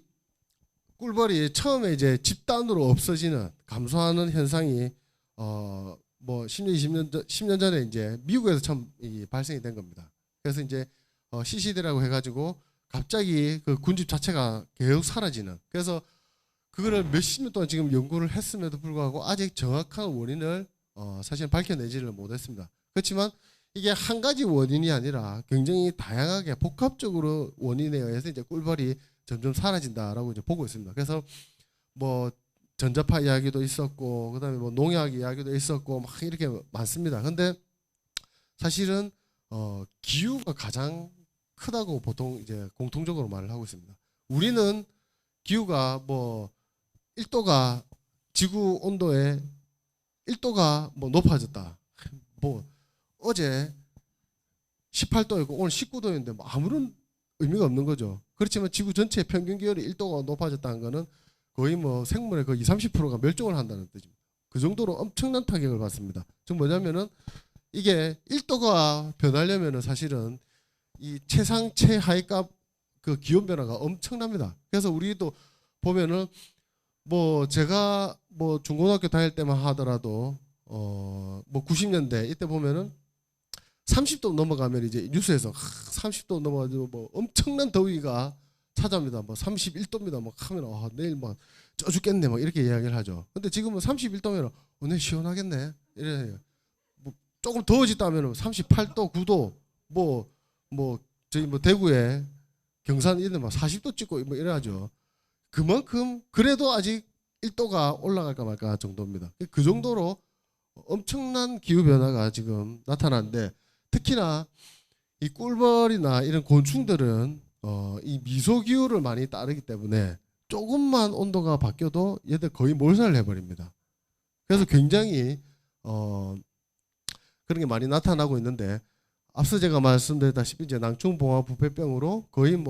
꿀벌이 처음에 이제 집단으로 없어지는, 감소하는 현상이 뭐 10년 전에 이제 미국에서 처음 발생이 된 겁니다. 그래서 이제 CCD라고 해가지고 갑자기 그 군집 자체가 계속 사라지는, 그래서 그거를 몇십 년 동안 지금 연구를 했음에도 불구하고 아직 정확한 원인을 사실 밝혀내지를 못했습니다. 그렇지만 이게 한 가지 원인이 아니라 굉장히 다양하게 복합적으로 원인에 의해서 이제 꿀벌이 점점 사라진다라고 이제 보고 있습니다. 그래서 뭐 전자파 이야기도 있었고, 그다음에 뭐 농약 이야기도 있었고, 막 이렇게 많습니다. 근데 사실은 기후가 가장 크다고 보통 이제 공통적으로 말을 하고 있습니다. 우리는 기후가 뭐 1도가 지구 온도에 1도가 뭐 높아졌다. 뭐 어제 18도이고 오늘 19도였는데 뭐 아무런 의미가 없는 거죠. 그렇지만 지구 전체 평균 기온이 1도가 높아졌다는 거는 거의 뭐 생물의 거의 20, 30%가 멸종을 한다는 뜻입니다. 그 정도로 엄청난 타격을 받습니다. 즉 뭐냐면은 이게 1도가 변하려면은 사실은 이 최상 최하위값 그 기온 변화가 엄청납니다. 그래서 우리도 보면은 뭐 제가 뭐 중고등학교 다닐 때만 하더라도 뭐 90년대 이때 보면은 30도 넘어가면 이제 뉴스에서 30도 넘어가지고 뭐 엄청난 더위가 찾아옵니다. 뭐 31도입니다. 막 하면 내일 막 쪄 죽겠네 막 이렇게 이야기를 하죠. 근데 지금은 31도면 내일 시원하겠네 이래요. 뭐 조금 더워졌다면 38도, 9도 뭐 저희 뭐 대구에 경산 이런 막 40도 찍고 뭐 이래하죠. 그만큼 그래도 아직 1도가 올라갈까 말까 정도입니다. 그 정도로 엄청난 기후 변화가 지금 나타나는데, 특히나 이 꿀벌이나 이런 곤충들은 이 미소 기후를 많이 따르기 때문에 조금만 온도가 바뀌어도 얘들 거의 몰살을 해버립니다. 그래서 굉장히 그런 게 많이 나타나고 있는데, 앞서 제가 말씀드렸다시피 이제 낭충봉화 부패병으로 거의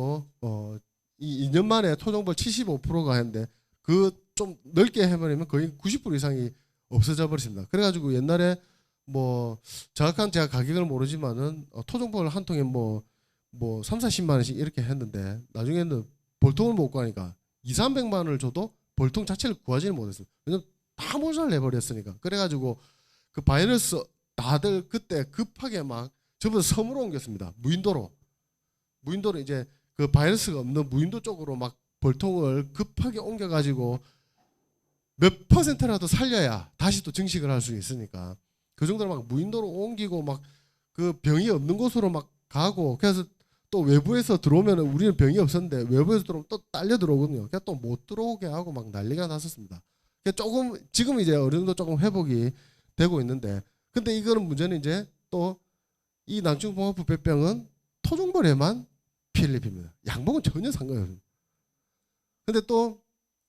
이 2년 만에 토종벌 75%가 했는데 그 좀 넓게 해버리면 거의 90% 이상이 없어져 버렸습니다. 그래가지고 옛날에 뭐 정확한 제가 가격을 모르지만은 토종벌 한 통에 뭐 3, 40만 원씩 이렇게 했는데 나중에는 벌통을 못 구하니까 2, 300만 원을 줘도 벌통 자체를 구하지를 못했어요. 왜냐면 다 몰살 내버렸으니까. 그래가지고 그 바이러스 다들 그때 급하게 막 전부 다 섬으로 옮겼습니다. 무인도로 이제 그 바이러스가 없는 무인도 쪽으로 막 벌통을 급하게 옮겨가지고 몇 %라도 살려야 다시 또 증식을 할 수 있으니까 그 정도로 막 무인도로 옮기고 막 그 병이 없는 곳으로 막 가고, 그래서 또 외부에서 들어오면 우리는 병이 없었는데 외부에서 들어오면 또 딸려 들어오거든요. 그러니까 또 못 들어오게 하고 막 난리가 났었습니다. 그러니까 조금 지금 이제 어느 정도 조금 회복이 되고 있는데, 근데 이거는 문제는 이제 또 이 난충봉합부패병은 토종벌에만 피해를 입힙니다. 양봉은 전혀 상관이 없습니다. 근데 또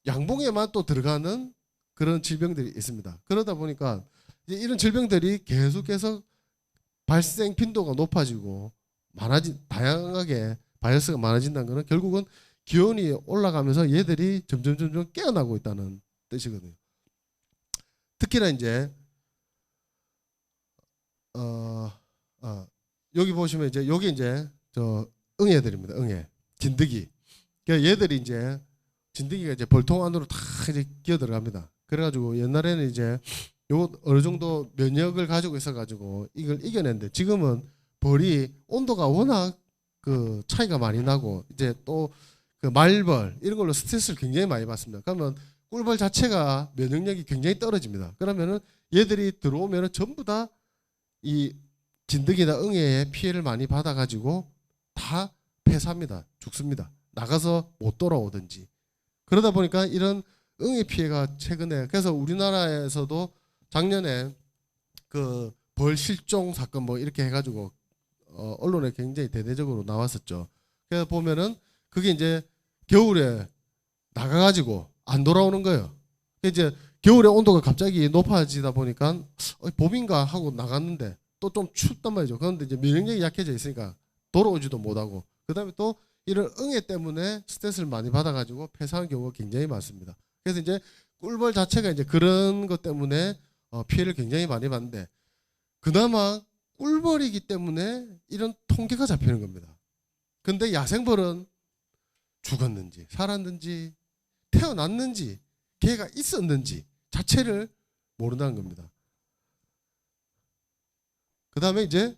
양봉에만 또 들어가는 그런 질병들이 있습니다. 그러다 보니까 이제 이런 질병들이 계속해서 발생 빈도가 높아지고 다양하게 바이러스가 많아진다는 것은 결국은 기온이 올라가면서 얘들이 점점 깨어나고 있다는 뜻이거든요. 특히나 이제 여기 보시면 이제 여기 이제 저 응애들입니다. 응애, 진드기. 그러니까 얘들이 이제 진드기가 이제 벌통 안으로 다 이제 기어 들어갑니다. 그래가지고 옛날에는 이제 요 어느 정도 면역을 가지고 있어가지고 이걸 이겨냈는데, 지금은 벌이 온도가 워낙 그 차이가 많이 나고 이제 또 그 말벌 이런 걸로 스트레스를 굉장히 많이 받습니다. 그러면 꿀벌 자체가 면역력이 굉장히 떨어집니다. 그러면은 얘들이 들어오면은 전부 다 이 진드기나 응애에 피해를 많이 받아가지고 다 폐사합니다. 죽습니다. 나가서 못 돌아오든지. 그러다 보니까 이런 응애 피해가 최근에, 그래서 우리나라에서도 작년에 그 벌 실종 사건 뭐 이렇게 해가지고 언론에 굉장히 대대적으로 나왔었죠. 그래서 보면은 그게 이제 겨울에 나가가지고 안 돌아오는 거예요. 이제 겨울에 온도가 갑자기 높아지다 보니까 봄인가 하고 나갔는데 또 좀 춥단 말이죠. 그런데 이제 면역력이 약해져 있으니까 돌아오지도 못하고, 그다음에 또 이런 응애 때문에 스트레스를 많이 받아가지고 폐사하는 경우가 굉장히 많습니다. 그래서 이제 꿀벌 자체가 이제 그런 것 때문에 피해를 굉장히 많이 받는데, 그나마 꿀벌이기 때문에 이런 통계가 잡히는 겁니다. 근데 야생벌은 죽었는지 살았는지 태어났는지 개가 있었는지 자체를 모른다는 겁니다. 그 다음에 이제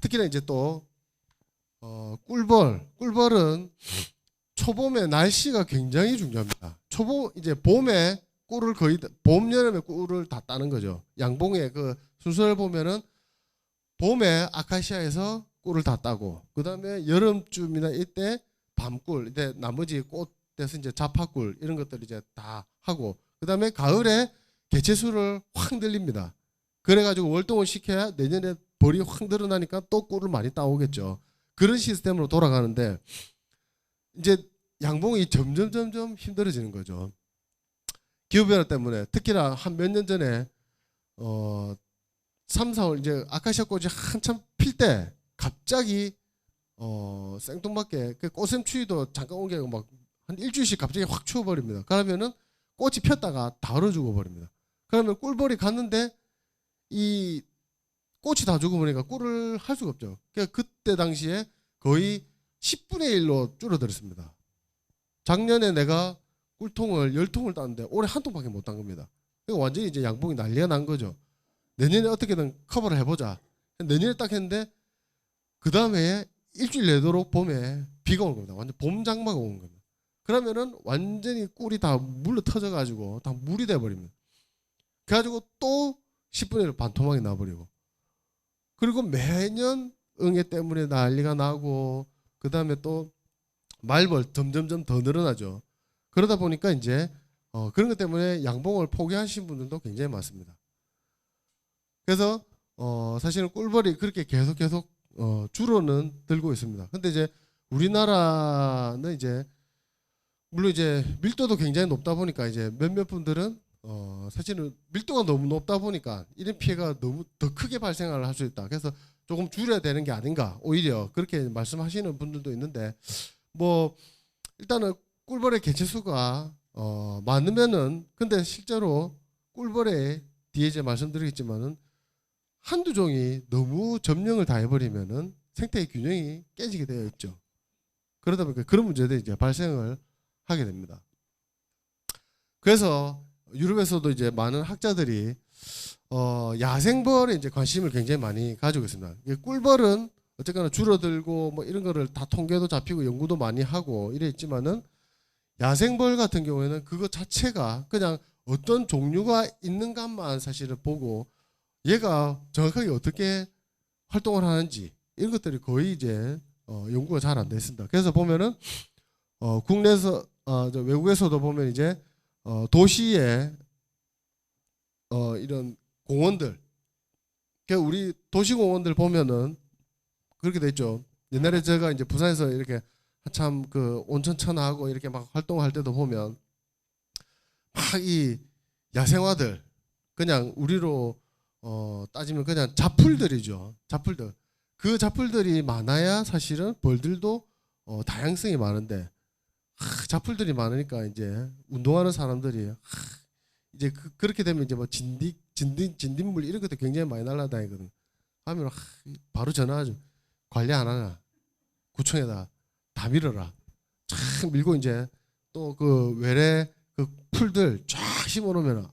특히나 이제 또 꿀벌은 초봄에 날씨가 굉장히 중요합니다. 이제 봄에 꿀을 거의 봄 여름에 꿀을 다 따는 거죠. 양봉의 그 순서를 보면은 봄에 아카시아에서 꿀을 다 따고, 그 다음에 여름쯤이나 이때 밤꿀, 이제 나머지 꽃에서 이제 자파꿀 이런 것들 이제 다 하고, 그 다음에 가을에 개체수를 확 늘립니다. 그래가지고 월동을 시켜야 내년에 벌이 확 늘어나니까 또 꿀을 많이 따오겠죠. 그런 시스템으로 돌아가는데, 이제 양봉이 점점 힘들어지는 거죠. 기후변화 때문에. 특히나 한 몇 년 전에 3, 4월 이제 아카시아 꽃이 한참 필 때 갑자기 생뚱맞게 그 꽃샘추위도 잠깐 온 게 막 한 일주일씩 갑자기 확 추워버립니다. 그러면은 꽃이 폈다가 다 얼어 죽어버립니다. 그러면 꿀벌이 갔는데 이 꽃이 다 죽어버리니까 꿀을 할 수가 없죠. 그러니까 그때 당시에 거의 10분의 1로 줄어들었습니다. 작년에 내가 꿀통을 10통을 땄는데 올해 한 통밖에 못 딴 겁니다. 그러니까 완전히 이제 양봉이 난리가 난 거죠. 내년에 어떻게든 커버를 해보자. 내년에 딱 했는데 그 다음에 일주일 내도록 봄에 비가 오는 겁니다. 완전 봄 장마가 오는 겁니다. 그러면은 완전히 꿀이 다 물로 터져가지고 다 물이 돼버립니다. 그래가지고 또 10분의 1 반토막이 나버리고, 그리고 매년 응애 때문에 난리가 나고, 그 다음에 또 말벌 점점 더 늘어나죠. 그러다 보니까 이제 그런 것 때문에 양봉을 포기하신 분들도 굉장히 많습니다. 그래서 사실은 꿀벌이 그렇게 계속 줄어는 들고 있습니다. 근데 이제 우리나라는 이제 물론 이제 밀도도 굉장히 높다 보니까 이제 몇몇 분들은 사실은 밀도가 너무 높다 보니까 이런 피해가 너무 더 크게 발생을 할 수 있다. 그래서 조금 줄여야 되는 게 아닌가, 오히려 그렇게 말씀하시는 분들도 있는데, 뭐 일단은 꿀벌의 개체수가 많으면은, 근데 실제로 꿀벌의 뒤에 이제 말씀드리겠지만은 한두 종이 너무 점령을 다 해버리면은 생태계 균형이 깨지게 되어 있죠. 그러다 보니까 그런 문제들이 이제 발생을 하게 됩니다. 그래서 유럽에서도 이제 많은 학자들이 야생벌에 이제 관심을 굉장히 많이 가지고 있습니다. 꿀벌은 어쨌거나 줄어들고 뭐 이런 거를 다 통계도 잡히고 연구도 많이 하고 이래 있지만은, 야생벌 같은 경우에는 그거 자체가 그냥 어떤 종류가 있는가만 사실을 보고 얘가 정확하게 어떻게 활동을 하는지 이런 것들이 거의 이제 연구가 잘 안 돼 있습니다. 그래서 보면은 국내에서 외국에서도 보면 이제 도시에 이런 공원들, 그러니까 우리 도시공원들 보면은 그렇게 돼 있죠. 옛날에 제가 이제 부산에서 이렇게 한참 그 온천 천하고 이렇게 막 활동할 때도 보면 막 이 야생화들, 그냥 우리로 따지면 그냥 잡풀들이죠. 잡풀들. 그 잡풀들이 많아야 사실은 벌들도 다양성이 많은데 잡풀들이 많으니까 이제 운동하는 사람들이 이제 그렇게 되면 이제 뭐 진딧물 이런 것도 굉장히 많이 날아다니거든. 하면 바로 전화하죠. 관리 안 하나? 구청에다 다 밀어라. 쫙 밀고 이제 또 그 외래 그 풀들 쫙 심어놓으면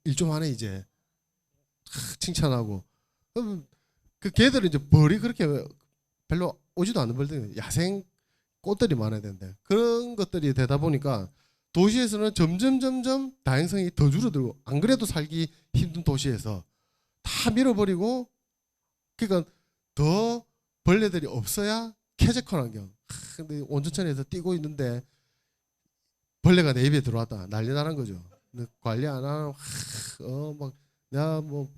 일 좀 하네 이제. 칭찬하고. 그럼 그 개들은 이제 벌이 그렇게 별로 오지도 않는 벌들, 야생 꽃들이 많아야 되는데 그런 것들이 되다 보니까 도시에서는 점점 다양성이 더 줄어들고, 안 그래도 살기 힘든 도시에서 다 밀어버리고, 그러니까 더 벌레들이 없어야 쾌적한 환경. 근데 온천천에서 뛰고 있는데 벌레가 내 입에 들어왔다, 난리 나는 거죠. 근데 관리 안 하고 막 내가 뭐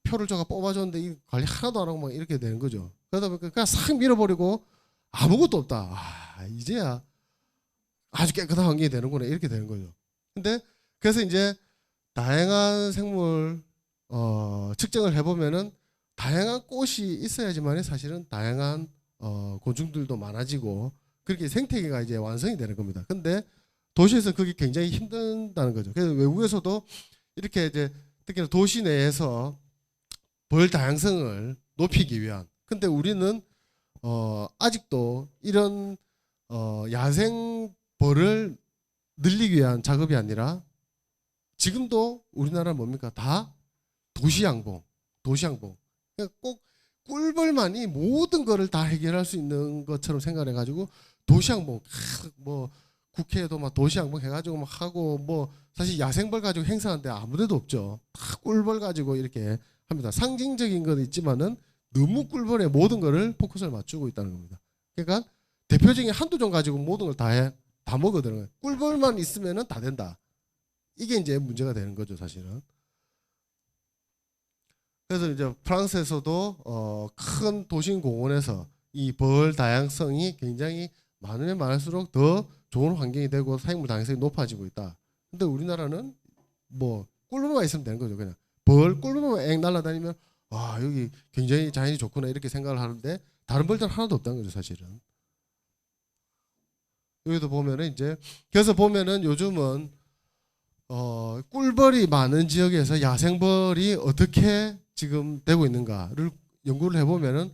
표를 줘가 뽑아줬는데 이 관리 하나도 안 하고 막 이렇게 되는 거죠. 그러다 보니까 그냥 싹 밀어버리고 아무것도 없다. 이제야 아주 깨끗한 환경이 되는구나, 이렇게 되는 거죠. 근데 그래서 이제 다양한 생물 측정을 해보면은 다양한 꽃이 있어야지만 사실은 다양한 곤충들도 많아지고 그렇게 생태계가 이제 완성이 되는 겁니다. 근데 도시에서 그게 굉장히 힘든다는 거죠. 그래서 외국에서도 이렇게 이제 특히나 도시 내에서 벌 다양성을 높이기 위한, 근데 우리는 아직도 이런 야생 벌을 늘리기 위한 작업이 아니라 지금도 우리나라는 뭡니까? 다 도시양봉. 그러니까 꼭 꿀벌만이 모든 거를 다 해결할 수 있는 것처럼 생각해가지고 도시양봉, 뭐 국회에도 막 도시양봉 해가지고 막 하고, 뭐 사실 야생벌 가지고 행사하는데 아무데도 없죠. 다 꿀벌 가지고 이렇게 합니다. 상징적인 건 있지만은 너무 꿀벌에 모든 거를 포커스를 맞추고 있다는 겁니다. 그러니까 대표적인 한두 종 가지고 모든 걸 다 먹어들어요. 꿀벌만 있으면은 다 된다. 이게 이제 문제가 되는 거죠, 사실은. 그래서 이제 프랑스에서도 큰 도심 공원에서 이 벌 다양성이 굉장히 많으면 많을수록 더 좋은 환경이 되고 생물 다양성이 높아지고 있다. 근데 우리나라는 뭐 꿀벌만 있으면 되는 거죠. 그냥 꿀벌만 앵 날아다니면 여기 굉장히 자연이 좋구나, 이렇게 생각을 하는데 다른 벌들은 하나도 없다는 거죠, 사실은. 여기도 보면은 이제 그래서 보면은 요즘은 꿀벌이 많은 지역에서 야생벌이 어떻게 지금 되고 있는가를 연구를 해보면은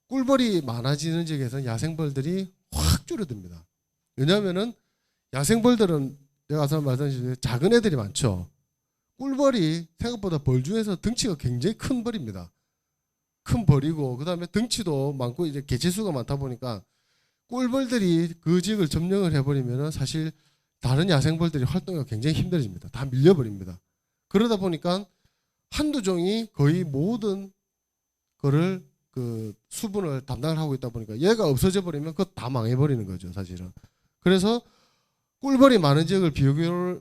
꿀벌이 많아지는 지역에서는 야생벌들이 확 줄어듭니다. 왜냐하면은 야생벌들은 제가 아까 말씀드린 작은 애들이 많죠. 꿀벌이 생각보다 벌 중에서 덩치가 굉장히 큰 벌입니다. 큰 벌이고 그다음에 덩치도 많고 이제 개체수가 많다 보니까 꿀벌들이 그 지역을 점령을 해버리면은 사실 다른 야생벌들이 활동이 굉장히 힘들어집니다. 다 밀려버립니다. 그러다 보니까 한두 종이 거의 모든 거를 그 수분을 담당을 하고 있다 보니까 얘가 없어져 버리면 그거 다 망해버리는 거죠, 사실은. 그래서 꿀벌이 많은 지역을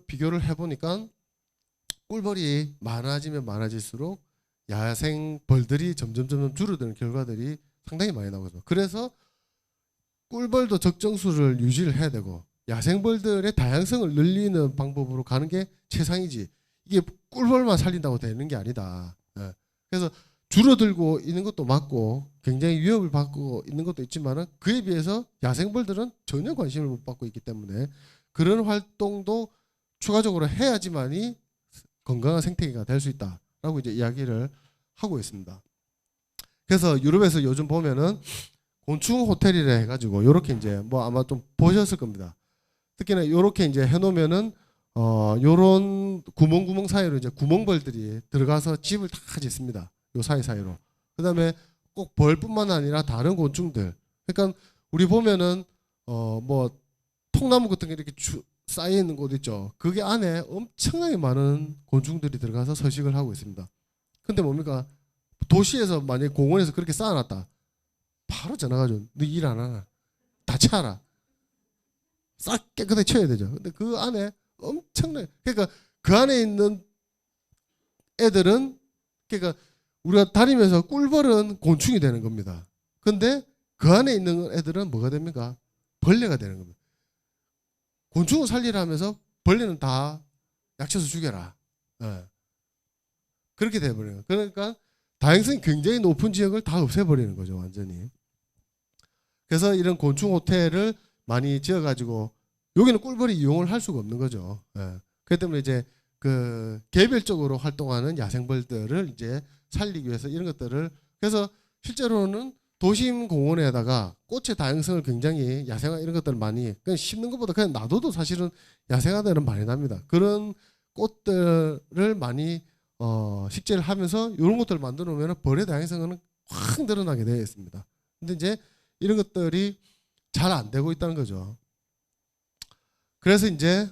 비교를 해보니까 꿀벌이 많아지면 많아질수록 야생 벌들이 점점 줄어드는 결과들이 상당히 많이 나오거든요. 그래서 꿀벌도 적정 수를 유지를 해야 되고 야생벌들의 다양성을 늘리는 방법으로 가는 게 최상이지, 이게 꿀벌만 살린다고 되는 게 아니다. 그래서 줄어들고 있는 것도 맞고 굉장히 위협을 받고 있는 것도 있지만 그에 비해서 야생벌들은 전혀 관심을 못 받고 있기 때문에 그런 활동도 추가적으로 해야지만이 건강한 생태계가 될 수 있다라고 이제 이야기를 하고 있습니다. 그래서 유럽에서 요즘 보면은 곤충 호텔이라 해가지고 요렇게 이제 뭐 아마 좀 보셨을 겁니다. 특히나 요렇게 이제 해놓으면은 요런 구멍 사이로 이제 구멍벌들이 들어가서 집을 다 짓습니다. 요 사이로. 그다음에 꼭 벌뿐만 아니라 다른 곤충들. 그러니까 우리 보면은 뭐 통나무 같은 게 이렇게 쌓여 있는 곳 있죠. 그게 안에 엄청나게 많은 곤충들이 들어가서 서식을 하고 있습니다. 근데 뭡니까? 도시에서 만약에 공원에서 그렇게 쌓아놨다. 바로 전화가죠. 너 일 안 하나? 다 쳐라. 싹 깨끗하게 쳐야 되죠. 근데 그 안에 엄청나게, 그러니까 그 안에 있는 애들은, 그러니까 우리가 다니면서 꿀벌은 곤충이 되는 겁니다. 근데 그 안에 있는 애들은 뭐가 됩니까? 벌레가 되는 겁니다. 곤충을 살리라 하면서 벌레는 다 약쳐서 죽여라. 예. 그렇게 돼버려요. 그러니까 다양성이 굉장히 높은 지역을 다 없애버리는 거죠, 완전히. 그래서 이런 곤충 호텔을 많이 지어가지고 여기는 꿀벌이 이용을 할 수가 없는 거죠. 예. 그렇기 때문에 이제 그 개별적으로 활동하는 야생벌들을 이제 살리기 위해서 이런 것들을, 그래서 실제로는 도심 공원에다가 꽃의 다양성을 굉장히 야생화 이런 것들을 많이 그냥 심는 것보다 그냥 놔둬도 사실은 야생화들은 많이 납니다. 그런 꽃들을 많이 식재를 하면서 이런 것들을 만들어 놓으면 벌의 다양성은 확 늘어나게 되어 있습니다. 근데 이제 이런 것들이 잘 안 되고 있다는 거죠. 그래서 이제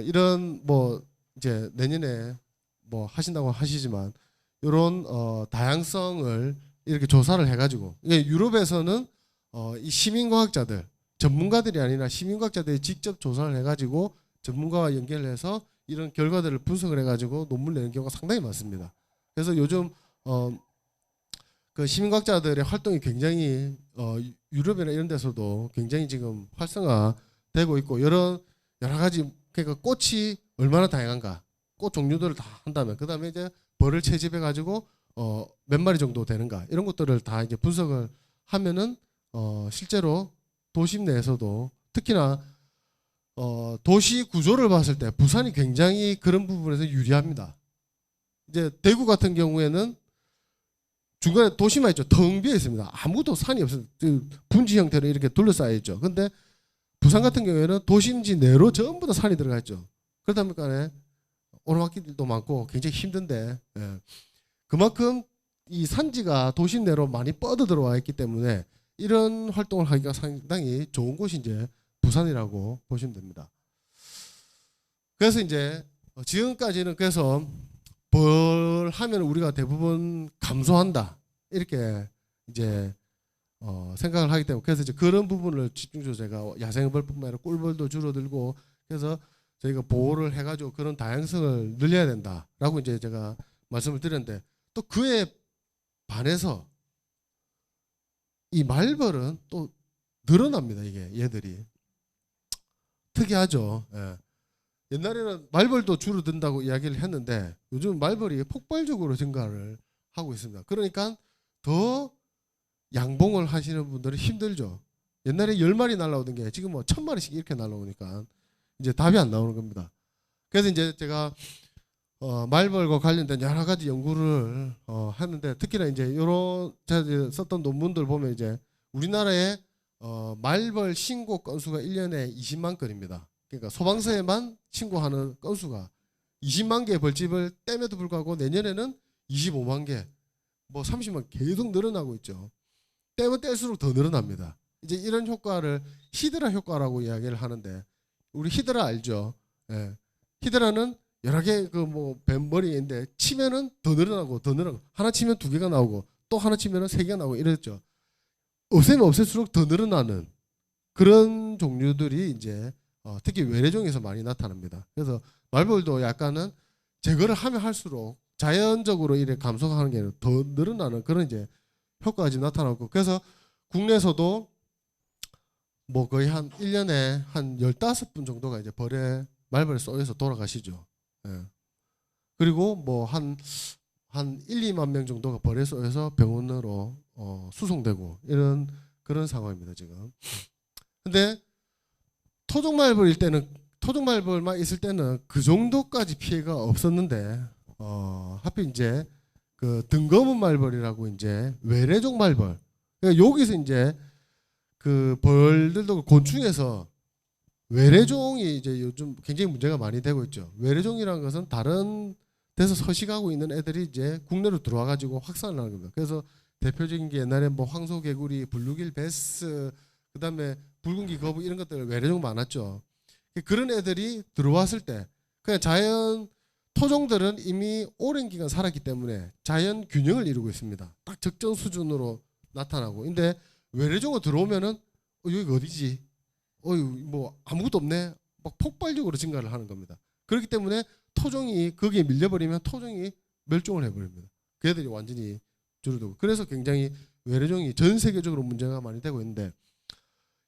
이런 뭐 이제 내년에 뭐 하신다고 하시지만 이런 다양성을 이렇게 조사를 해가지고, 이게 유럽에서는 이 시민과학자들, 전문가들이 아니라 시민과학자들이 직접 조사를 해가지고 전문가와 연결해서 이런 결과들을 분석을 해가지고 논문 내는 경우가 상당히 많습니다. 그래서 요즘 그 시민과학자들의 활동이 굉장히 유럽이나 이런 데서도 굉장히 지금 활성화되고 있고, 여러 가지, 그러니까 꽃이 얼마나 다양한가, 꽃 종류들을 다 한다면 그 다음에 이제 벌을 채집해 가지고 몇 마리 정도 되는가 이런 것들을 다 이제 분석을 하면은 실제로 도심 내에서도 특히나 도시 구조를 봤을 때 부산이 굉장히 그런 부분에서 유리합니다. 이제 대구 같은 경우에는 중간에 도시만 있죠. 텅 비어 있습니다. 아무도 산이 없어요. 분지 형태로 이렇게 둘러싸여 있죠. 근데 부산 같은 경우에는 도심지 내로 전부 다 산이 들어가 있죠. 그러다 보니까 오르막길도 많고 굉장히 힘든데, 예. 그만큼 이 산지가 도심 내로 많이 뻗어 들어와 있기 때문에 이런 활동을 하기가 상당히 좋은 곳이 이제 부산이라고 보시면 됩니다. 그래서 이제 지금까지는 그래서 벌 하면 우리가 대부분 감소한다 이렇게 이제 생각을 하기 때문에, 그래서 이제 그런 부분을 집중적으로 제가 야생벌뿐만 아니라 꿀벌도 줄어들고, 그래서 저희가 보호를 해가지고 그런 다양성을 늘려야 된다라고 이제 제가 말씀을 드렸는데, 또 그에 반해서 이 말벌은 또 늘어납니다. 이게 얘들이 특이하죠. 예. 옛날에는 말벌도 줄어든다고 이야기를 했는데 요즘 말벌이 폭발적으로 증가를 하고 있습니다. 그러니까 더 양봉을 하시는 분들은 힘들죠. 옛날에 10마리 날라오던 게 지금 뭐 1000마리씩 이렇게 날라오니까 이제 답이 안 나오는 겁니다. 그래서 이제 제가 말벌과 관련된 여러 가지 연구를 하는데, 특히나 이제 요런 제가 썼던 논문들 보면 이제 우리나라의 말벌 신고 건수가 1년에 20만 건입니다. 그러니까 소방서에만 신고하는 건수가 20만 개의 벌집을 떼면도 불구하고 내년에는 25만 개, 뭐 30만 계속 늘어나고 있죠. 떼면 뗄수록 더 늘어납니다. 이제 이런 효과를 히드라 효과라고 이야기를 하는데, 우리 히드라 알죠? 예. 히드라는 여러 개 그 뭐 뱀머리인데 치면은 더 늘어나고 더 늘어나고, 하나 치면 2개가 나오고 또 하나 치면은 3개가 나오고 이랬죠. 없애면 없앨수록 더 늘어나는 그런 종류들이 이제 특히 외래종에서 많이 나타납니다. 그래서 말벌도 약간은 제거를 하면 할수록 자연적으로 이렇게 감소하는 게 더 늘어나는 그런 이제 효과가 지금 나타나고, 그래서 국내에서도 뭐 거의 한 1년에 한 15분 정도가 이제 말벌에 쏘여서 돌아가시죠. 예. 그리고 뭐 한 1-2만 명 정도가 벌에 쏘여서 병원으로 수송되고 이런 그런 상황입니다, 지금. 근데 토종말벌만 있을 때는 그 정도까지 피해가 없었는데 하필 이제 그 등검은 말벌이라고 이제 외래종 말벌, 그러니까 여기서 이제 그 벌들도 곤충에서 외래종이 이제 요즘 굉장히 문제가 많이 되고 있죠. 외래종이라는 것은 다른 데서 서식하고 있는 애들이 이제 국내로 들어와 가지고 확산을 하는 겁니다. 그래서 대표적인 게 옛날에 뭐 황소개구리, 블루길 베스, 그다음에 붉은기 거북 이런 것들 외래종 많았죠. 그런 애들이 들어왔을 때 그냥 자연 토종들은 이미 오랜 기간 살았기 때문에 자연 균형을 이루고 있습니다. 딱 적정 수준으로 나타나고. 근데 외래종이 들어오면은 여기가 어디지? 뭐 아무것도 없네. 막 폭발적으로 증가를 하는 겁니다. 그렇기 때문에 토종이 거기에 밀려버리면 토종이 멸종을 해버립니다. 그 애들이 완전히 줄어들고. 그래서 굉장히 외래종이 전 세계적으로 문제가 많이 되고 있는데,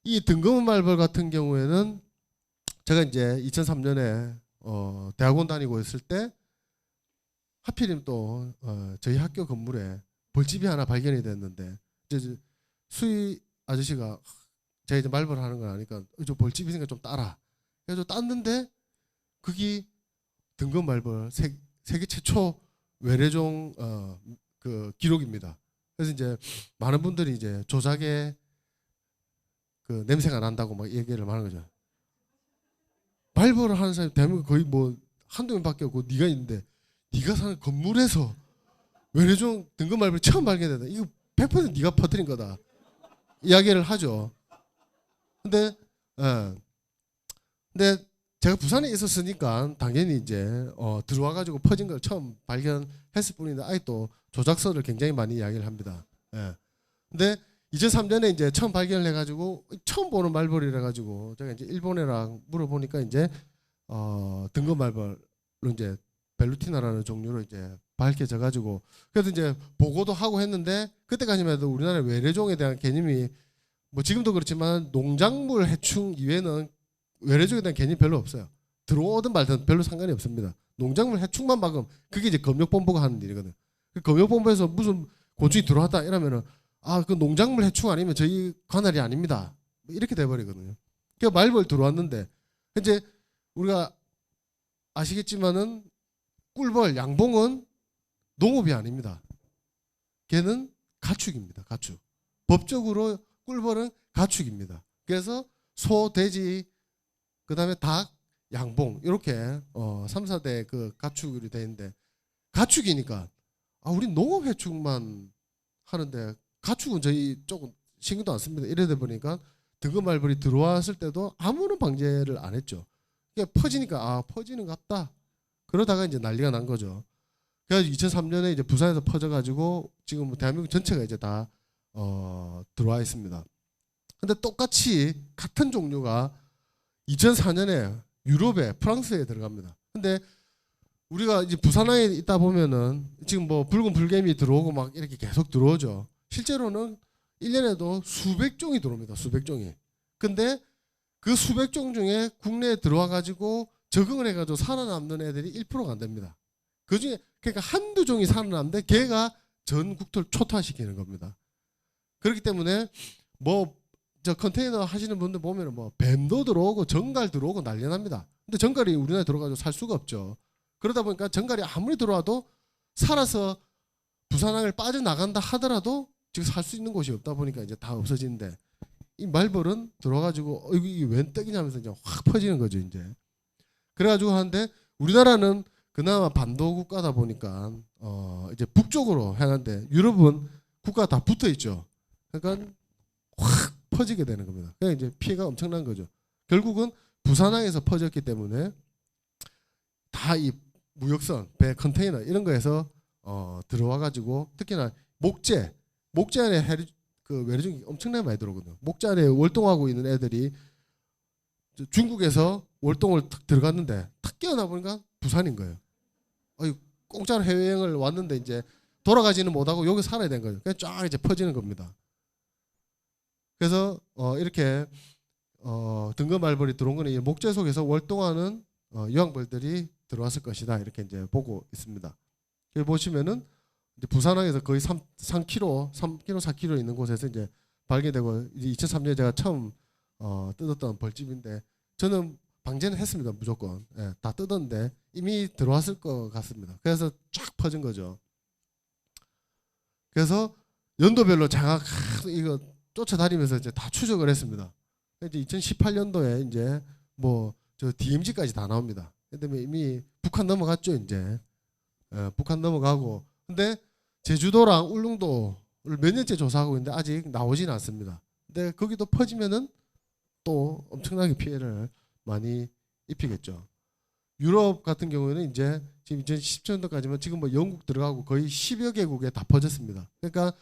이 등검은 말벌 같은 경우에는 제가 이제 2003년에 대학원 다니고 있을 때 하필이면 또 저희 학교 건물에 벌집이 하나 발견이 됐는데, 이제 수의 아저씨가 제가 이제 말벌 하는 걸 아니까 저 벌집 있으니까 좀 따라. 그래서 땄는데 그게 등검 말벌 세계 최초 외래종 그 기록입니다. 그래서 이제 많은 분들이 이제 조작에 그 냄새가 난다고 막 얘기를 하는 거죠. 말벌을 하는 사람이 대한민국 거의 뭐 한두 명밖에 없고 네가 있는데 네가 사는 건물에서 외래종 등검 말벌 처음 발견했다. 이거 100% 네가 퍼뜨린 거다. 이야기를 하죠. 근데 제가 부산에 있었으니까 당연히 이제 들어와 가지고 퍼진 걸 처음 발견했을 뿐인데 아직도 조작설을 굉장히 많이 이야기를 합니다. 예. 근데 2003년에 이제 처음 발견을 해가지고 처음 보는 말벌이라 가지고 제가 이제 일본애랑 물어보니까 이제 등검 말벌로 이제 벨루티나라는 종류로 이제 밝혀져 가지고 그래서 이제 보고도 하고 했는데 그때까지만 해도 우리나라 외래종에 대한 개념이 뭐 지금도 그렇지만 농작물 해충 이외에는 외래종에 대한 개념이 별로 없어요. 들어오든 말든 별로 상관이 없습니다. 농작물 해충만 막으면 그게 이제 검역본부가 하는 일이거든. 그 검역본부에서 무슨 곤충이 들어왔다 이러면은 그 농작물 해충 아니면 저희 관할이 아닙니다. 이렇게 돼버리거든요. 그러니까 말벌 들어왔는데 이제 우리가 아시겠지만은 꿀벌, 양봉은 농업이 아닙니다. 걔는 가축입니다. 가축. 법적으로 꿀벌은 가축입니다. 그래서 소, 돼지, 그다음에 닭, 양봉 이렇게 3, 4대 그 가축이 돼 있는데 가축이니까 우리 농업 해충만 하는데 가축은 저희 조금 신경도 안 씁니다. 이래다 보니까 등검 말벌이 들어왔을 때도 아무런 방제를 안 했죠. 그러니까 퍼지니까 퍼지는 것 같다. 그러다가 이제 난리가 난 거죠. 그래서 2003년에 이제 부산에서 퍼져가지고 지금 대한민국 전체가 이제 다 들어와 있습니다. 근데 똑같이 같은 종류가 2004년에 유럽에 프랑스에 들어갑니다. 근데 우리가 이제 부산항에 있다 보면은 지금 뭐 붉은 불개미 들어오고 막 이렇게 계속 들어오죠. 실제로는 1년에도 수백 종이 들어옵니다. 수백 종이. 근데 그 수백 종 중에 국내에 들어와 가지고 적응을 해가지고 살아남는 애들이 1%가 안 됩니다. 그 중에 그러니까 한두 종이 살아남는데 걔가 전 국토를 초토화시키는 겁니다. 그렇기 때문에 뭐 저 컨테이너 하시는 분들 보면은 뭐 뱀도 들어오고 정갈 들어오고 난리 납니다. 근데 정갈이 우리나라에 들어가지고 살 수가 없죠. 그러다 보니까 정갈이 아무리 들어와도 살아서 부산항을 빠져나간다 하더라도 지금 살 수 있는 곳이 없다 보니까 이제 다 없어지는데 이 말벌은 들어와가지고 이게 웬 떡이냐면서 이제 확 퍼지는 거죠 이제. 그래가지고 하는데 우리나라는 그나마 반도 국가다 보니까 이제 북쪽으로 향하는데 유럽은 국가가 다 붙어 있죠. 그러니까 확 퍼지게 되는 겁니다. 그러니까 이제 피해가 엄청난 거죠. 결국은 부산항에서 퍼졌기 때문에 다 이 무역선, 배, 컨테이너 이런 거에서 들어와가지고 특히나 목재 안에 그 외래종이 엄청나게 많이 들어오거든요. 목재 안에 월동하고 있는 애들이 중국에서 월동을 탁 들어갔는데 탁 깨어나 보니까 부산인 거예요. 공짜로 해외여행을 왔는데 이제 돌아가지는 못하고 여기 살아야 되는 거예요. 그냥 쫙 이제 퍼지는 겁니다. 그래서 이렇게 등검 말벌이 들어온 거는 목재 속에서 월동하는 유황벌들이 들어왔을 것이다. 이렇게 이제 보고 있습니다. 여기 보시면은 이제 부산항에서 거의 3km, 4km 있는 곳에서 이제 발견되고 이제 2003년에 제가 처음 뜯었던 벌집인데 저는 방제는 했습니다. 무조건. 예, 다 뜯었는데 이미 들어왔을 것 같습니다. 그래서 쫙 퍼진 거죠. 그래서 연도별로 제가 이거 쫓아다니면서 이제 다 추적을 했습니다. 이제 2018년도에 이제 뭐 저 DMZ까지 다 나옵니다. 근데 이미 북한 넘어갔죠 이제. 북한 넘어가고 근데 제주도랑 울릉도를 몇 년째 조사하고 있는데 아직 나오지는 않습니다. 근데 거기도 퍼지면은 또 엄청나게 피해를 많이 입히겠죠. 유럽 같은 경우에는 이제 지금 2017년도까지만 지금 뭐 영국 들어가고 거의 10여 개국에 다 퍼졌습니다. 그러니까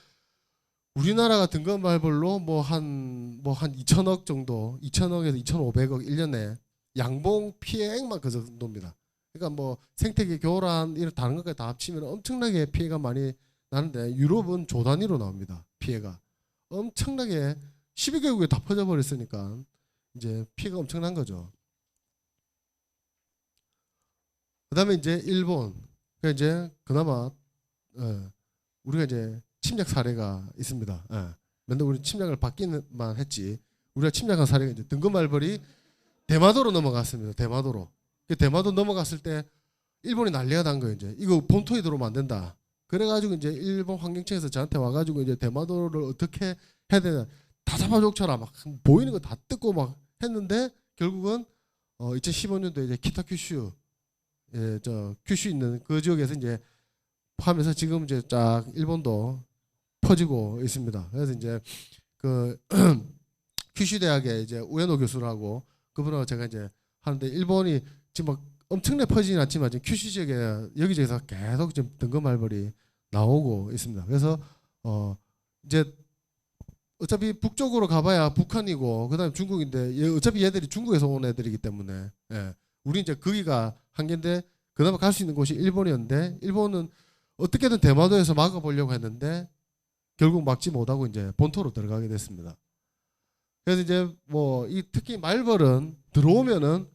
우리나라가 등급 말벌로 뭐 한 2천억 정도, 2천억에서 2,500억 1년에 양봉 피해액만 그 정도입니다. 그러니까 뭐 생태계 교란 이런 다른 것까지 다 합치면 엄청나게 피해가 많이 나는데 유럽은 조 단위로 나옵니다. 피해가 엄청나게 12개국에 다 퍼져 버렸으니까 이제 피해가 엄청난 거죠. 그다음에 이제 일본. 그러니까 이제 그나마 우리가 이제 침략 사례가 있습니다. 맨날 우리 침략을 받기만 했지. 우리가 침략한 사례가 이제 등급 말벌이 대마도로 넘어갔습니다. 대마도로. 대마도 넘어갔을 때 일본이 난리가 난 거예요. 이제 이거 본토에 들어오면 안 된다. 그래가지고 이제 일본 환경청에서 저한테 와가지고 이제 대마도를 어떻게 해야 되나 다 잡아족쳐라 막 보이는 거 다 뜯고 막 했는데 결국은 2015년도에 이제 키타 큐슈 저 큐슈 있는 그 지역에서 이제 하면서 지금 이제 쫙 일본도 퍼지고 있습니다. 그래서 이제 그 큐슈 대학의 이제 우에노 교수라고 그분하고 제가 이제 하는데 일본이 지금 막 엄청나게 퍼지진 않지만 지금 큐슈 지역에 여기저기서 계속 지금 등급 말벌이 나오고 있습니다. 그래서 이제 어차피 북쪽으로 가봐야 북한이고 그다음에 중국인데 어차피 얘들이 중국에서 온 애들이기 때문에 우리 이제 거기가 한계인데 그나마 갈 수 있는 곳이 일본이었는데 일본은 어떻게든 대마도에서 막아보려고 했는데 결국 막지 못하고 이제 본토로 들어가게 됐습니다. 그래서 이제 뭐 이 특히 말벌은 들어오면은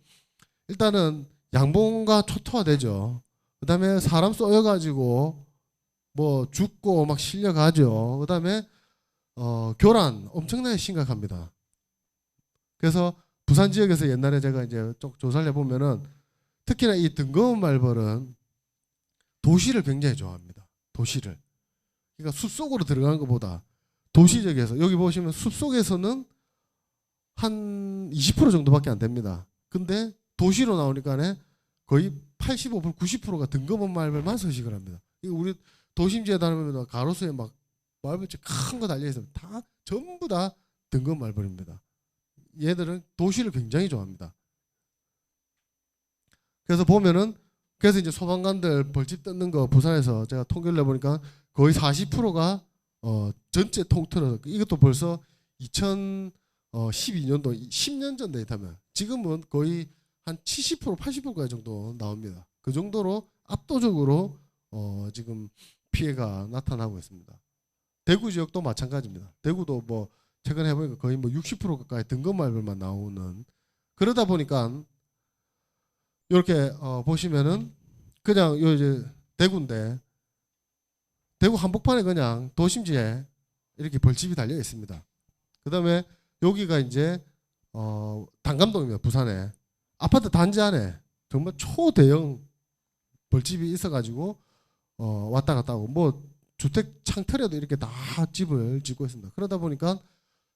일단은 양봉과 초토화되죠. 그다음에 사람 쏘여가지고 뭐 죽고 막 실려가죠. 그다음에 교란 엄청나게 심각합니다. 그래서 부산 지역에서 옛날에 제가 이제 좀 조사를 해보면은 특히나 이 등거운 말벌은 도시를 굉장히 좋아합니다. 도시를. 그러니까 숲속으로 들어가는 것보다 도시 지역에서 여기 보시면 숲속에서는 한 20% 정도밖에 안 됩니다. 근데 도시로 나오니까 거의 85%, 90%가 등급은 말벌만 서식을 합니다. 우리 도심지에 다니면 가로수에 막 말벌집 큰 거 달려 있으면 다 전부 다 등급 말벌입니다. 얘들은 도시를 굉장히 좋아합니다. 그래서 보면은 그래서 이제 소방관들 벌집 뜯는 거 부산에서 제가 통계를 내보니까 거의 40%가 전체 통틀어서 이것도 벌써 2012년도 10년 전 데이터면 지금은 거의 한 70% 80%까지 정도 나옵니다. 그 정도로 압도적으로 지금 피해가 나타나고 있습니다. 대구 지역도 마찬가지입니다. 대구도 뭐 최근에 해보니까 거의 뭐 60% 가까이 등급 말벌만 나오는 그러다 보니까 이렇게 보시면은 그냥 요 이제 대구인데 대구 한복판에 그냥 도심지에 이렇게 벌집이 달려 있습니다. 그다음에 여기가 이제 단감동입니다. 부산에 아파트 단지 안에 정말 초대형 벌집이 있어가지고 왔다 갔다 하고 뭐 주택 창틀에도 이렇게 다 집을 짓고 있습니다. 그러다 보니까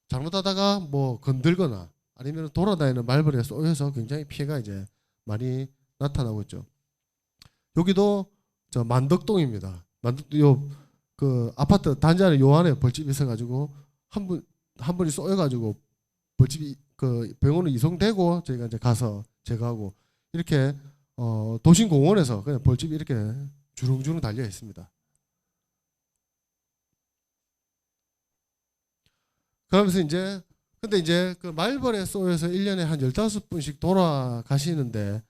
잘못하다가 뭐 건들거나 아니면 돌아다니는 말벌에 쏘여서 굉장히 피해가 이제 많이 나타나고 있죠. 여기도 저 만덕동입니다. 만덕동 그 아파트 단지 안에 요 안에 벌집이 있어가지고 한 분이 쏘여가지고 벌집이 그 병원으로 이송되고 저희가 이제 가서 제거하고 이렇게 도심공원에서 그냥 벌집이 이렇게 주렁주렁 달려 있습니다. 그러면서 이제 근데 이제 그 말벌에 쏘여서 1년에 한 15분씩 돌아가시는데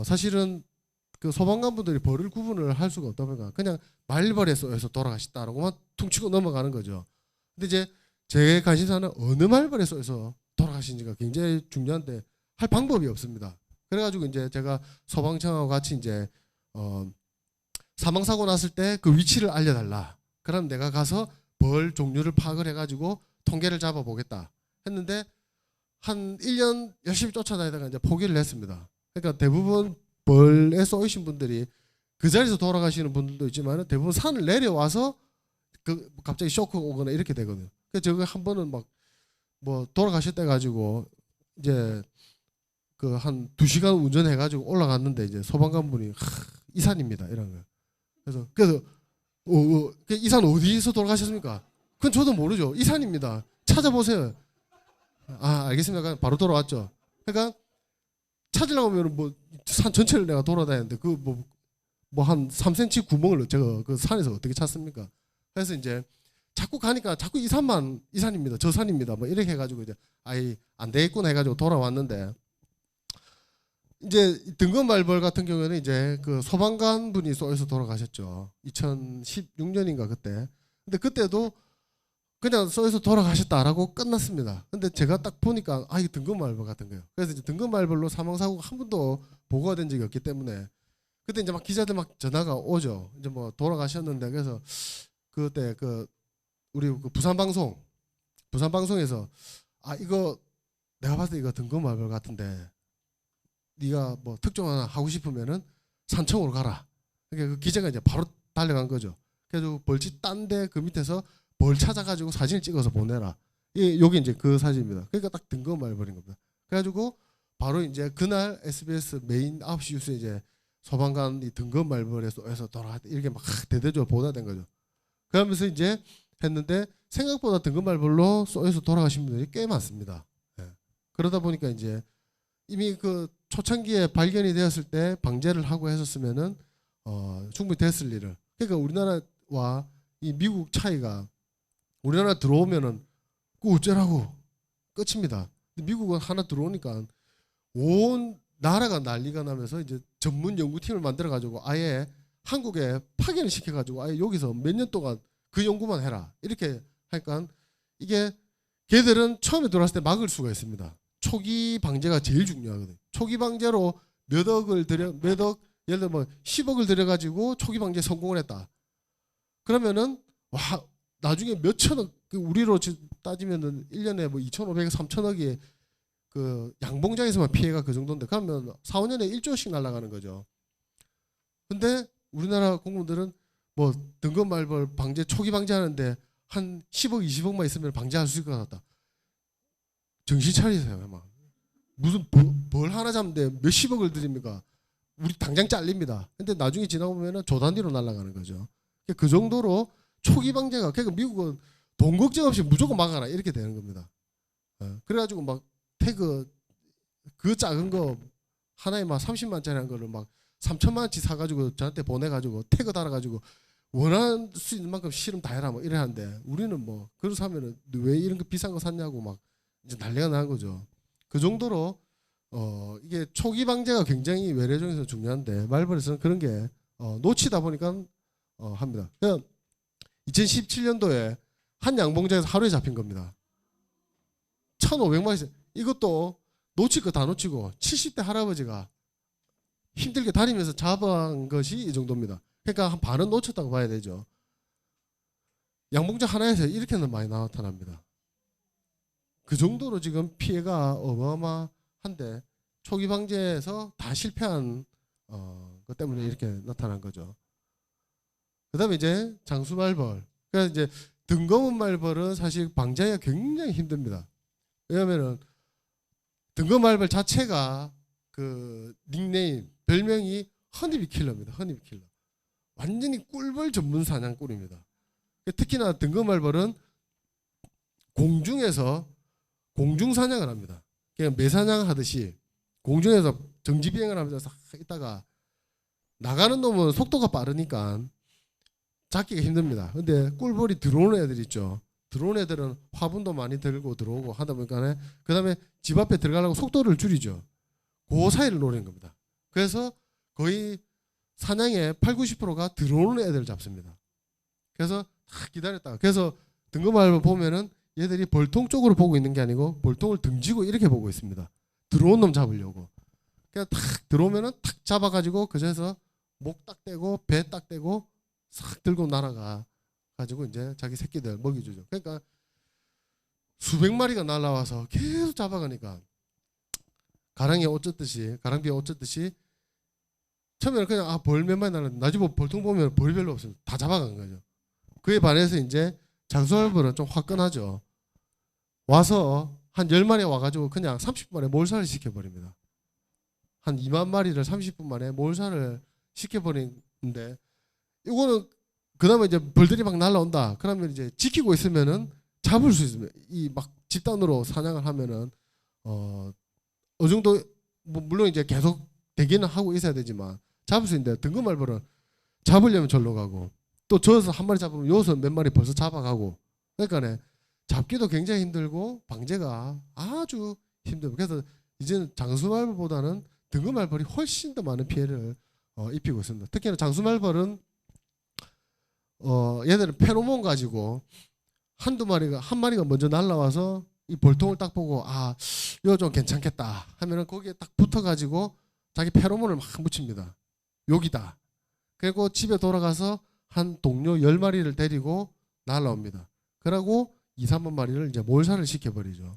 사실은 그 소방관분들이 벌을 구분을 할 수가 없다 보니까 그냥 말벌에 쏘여서 돌아가셨다라고만 퉁치고 넘어가는 거죠. 근데 이제 제 관심사는 어느 말벌에 쏘여서 돌아가신지가 굉장히 중요한데 할 방법이 없습니다. 그래가지고 이제 제가 소방청하고 같이 이제 사망사고 났을 때 그 위치를 알려달라. 그럼 내가 가서 벌 종류를 파악을 해가지고 통계를 잡아보겠다 했는데 한 1년 열심히 쫓아다니다가 이제 포기를 했습니다. 그러니까 대부분 벌에 쏘이신 분들이 그 자리에서 돌아가시는 분들도 있지만 대부분 산을 내려와서 그 갑자기 쇼크가 오거나 이렇게 되거든요. 그래서 제가 한 번은 막 뭐 돌아가셨다 가지고 이제 그 한 2시간 운전해 가지고 올라갔는데 이제 소방관분이 이 산입니다 이런 거. 그래서 이 산 어디서 돌아가셨습니까? 그건 저도 모르죠. 이 산입니다. 찾아보세요. 아 알겠습니다. 바로 돌아왔죠. 그러니까 찾으려고 하면 뭐 산 전체를 내가 돌아다녔는데 그 뭐 한 3cm 구멍을 제가 그 산에서 어떻게 찾습니까? 그래서 이제 자꾸 가니까 자꾸 이산입니다. 저산입니다. 뭐 이렇게 해가지고 이제 아이 안 되겠구나 해가지고 돌아왔는데 이제 등급 말벌 같은 경우에는 이제 그 소방관 분이 쏘여서 돌아가셨죠. 2016년인가 그때. 근데 그때도 그냥 쏘여서 돌아가셨다라고 끝났습니다. 근데 제가 딱 보니까 아 이게 등급 말벌 같은 거예요. 그래서 이제 등급 말벌로 사망 사고가 한 번도 보고가 된 적이 없기 때문에 그때 이제 막 기자들 막 전화가 오죠. 이제 뭐 돌아가셨는데 그래서 그때 그 우리 그 부산 방송에서 아 이거 내가 봤을 때 이거 등급 말벌 같은데 네가 뭐 특종 하나 하고 싶으면은 산청으로 가라. 그러니까 그 기자가 이제 바로 달려간 거죠. 그래서 벌집 딴 데 그 밑에서 벌 찾아가지고 사진을 찍어서 보내라. 여기 이제 그 사진입니다. 그러니까 딱 등급 말벌인 겁니다. 그래가지고 바로 이제 그날 SBS 메인 9시 뉴스에 이제 소방관이 등급 말벌에 쏘여서 돌아갔다 이렇게 막 대대적으로 보도된 거죠. 그러면서 이제 했는데 생각보다 등급 말벌로 쏘여서 돌아가신 분들이 꽤 많습니다. 예. 그러다 보니까 이제 이미 그 초창기에 발견이 되었을 때 방제를 하고 했었으면은 충분히 됐을 일을. 그러니까 우리나라와 이 미국 차이가 우리나라 들어오면은 그 어쩌라고 끝입니다. 근데 미국은 하나 들어오니까 온 나라가 난리가 나면서 이제 전문 연구팀을 만들어 가지고 아예 한국에 파견을 시켜 가지고 아예 여기서 몇 년 동안 그 연구만 해라 이렇게 하니까 이게 걔들은 처음에 들어왔을 때 막을 수가 있습니다. 초기 방제가 제일 중요하거든요. 초기 방제로 몇 억 예를 들어 뭐 10억을 들여 가지고 초기 방제 성공을 했다. 그러면은 와 나중에 몇 천억 우리로 따지면은 1년에 뭐 2,500억 3,000억이 그 양봉장에서만 피해가 그 정도인데 그러면 4, 5년에 1조씩 날아가는 거죠. 근데 우리나라 공무원들은 뭐 등급 말벌 방제 초기 방제하는데 한 10억 20억만 있으면 방제할 수 있을 것 같다. 정신 차리세요. 막 무슨 벌 하나 잡는데 몇십억을 드립니까? 우리 당장 잘립니다. 근데 나중에 지나고 보면은 조 단위로 날아가는 거죠. 그 정도로 초기 방제가 그러니까 미국은 돈 걱정 없이 무조건 막아라 이렇게 되는 겁니다. 그래가지고 막 태그 그 작은 거 하나에 막 30만짜리 한 거를 막 3천만 원치 사가지고 저한테 보내가지고 태그 달아가지고 원할 수 있는 만큼 실험 다 해라 뭐 이래 하는데 우리는 뭐 그래서 하면은 왜 이런 거 비싼 거 샀냐고 막 이제 난리가 나는 거죠. 그 정도로 이게 초기 방제가 굉장히 외래종에서 중요한데 말벌에서는 그런 게 놓치다 보니까 합니다. 2017년도에 한 양봉장에서 하루에 잡힌 겁니다. 1,500마리. 이것도 놓칠 거 다 놓치고 70대 할아버지가 힘들게 다니면서 잡은 것이 이 정도입니다. 그러니까 한 반은 놓쳤다고 봐야 되죠. 양봉장 하나에서 이렇게는 많이 나타납니다. 그 정도로 지금 피해가 어마어마한데 초기 방제에서 다 실패한 것 때문에 이렇게 나타난 거죠. 그다음에 이제 장수말벌. 그래서 이제 등검은 말벌은 사실 방제하기가 굉장히 힘듭니다. 왜냐하면은 등검 말벌 자체가 그 닉네임 별명이 허니비 킬러입니다. 허니비 킬러. 완전히 꿀벌 전문 사냥꾼입니다. 특히나 등검 말벌은 공중에서 공중 사냥을 합니다. 그냥 매사냥 하듯이 공중에서 정지 비행을 하면서 싹 있다가 나가는 놈은 속도가 빠르니까 잡기가 힘듭니다. 근데 꿀벌이 들어오는 애들 있죠. 들어오는 애들은 화분도 많이 들고 들어오고 하다 보니까 그 다음에 집 앞에 들어가려고 속도를 줄이죠. 그 사이를 노리는 겁니다. 그래서 거의 사냥의 80~90%가 들어오는 애들을 잡습니다. 그래서 다 기다렸다가 그래서 등검말벌 보면은 얘들이 벌통 쪽으로 보고 있는 게 아니고 벌통을 등지고 이렇게 보고 있습니다. 들어온 놈 잡으려고. 그냥 탁 들어오면은 탁 잡아가지고 그저에서 목 딱 떼고 배 딱 떼고 싹 들고 날아가 가지고 이제 자기 새끼들 먹이주죠. 그러니까 수백 마리가 날아와서 계속 잡아가니까 가랑비에 옷 젖듯이 처음에는 그냥 벌 몇 마리 날았는데 나중에 벌통 보면 벌이 별로 없어요. 다 잡아간 거죠. 그에 반해서 이제 장수말벌은 좀 화끈하죠. 와서 한 10마리 와가지고 그냥 30분 만에 몰살을 시켜버립니다. 한 2만 마리를 30분 만에 몰살을 시켜버리는데 이거는 그 다음에 이제 벌들이 막 날라온다. 그러면 이제 지키고 있으면은 잡을 수 있습니다. 이 막 집단으로 사냥을 하면은 어느 정도 뭐 물론 이제 계속 대기는 하고 있어야 되지만 잡을 수 있는데 등검말벌은 잡으려면 절로 가고 또 저어서 한 마리 잡으면 여기서 몇 마리 벌써 잡아가고 그러니까 잡기도 굉장히 힘들고 방제가 아주 힘들고 그래서 이제는 장수말벌보다는 등급말벌이 훨씬 더 많은 피해를 입히고 있습니다. 특히나 장수말벌은 얘들은 페로몬 가지고 한 마리가 먼저 날라와서 이 벌통을 딱 보고 이거 좀 괜찮겠다 하면은 거기에 딱 붙어가지고 자기 페로몬을 막 묻힙니다. 여기다. 그리고 집에 돌아가서 한 동료 10마리를 데리고 날라옵니다. 그러고 2-3만 마리를 이제 몰살을 시켜버리죠.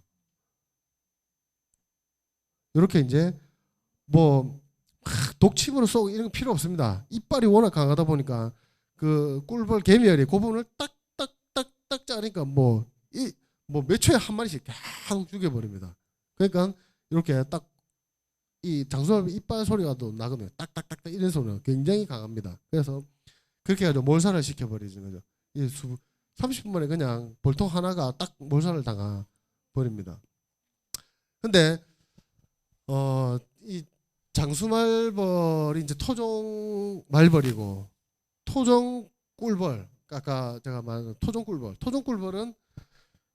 이렇게 이제 뭐 독침으로 쏘고 이런 거 필요 없습니다. 이빨이 워낙 강하다 보니까 그 꿀벌 개미알이 그 부분을 딱딱딱딱 자르니까 뭐 몇 초에 한 마리씩 계속 죽여버립니다. 그러니까 이렇게 딱 이 장수말벌 이빨 소리가 또 나거든요. 딱딱딱딱 이런 소리가 굉장히 강합니다. 그래서 그렇게 해가지고 몰살을 시켜버리는 거죠. 30분 만에 그냥 벌통 하나가 딱 몰살을 당하 버립니다. 근데 이 장수말벌이 이제 토종 말벌이고 토종 꿀벌, 아까 제가 말한 토종 꿀벌은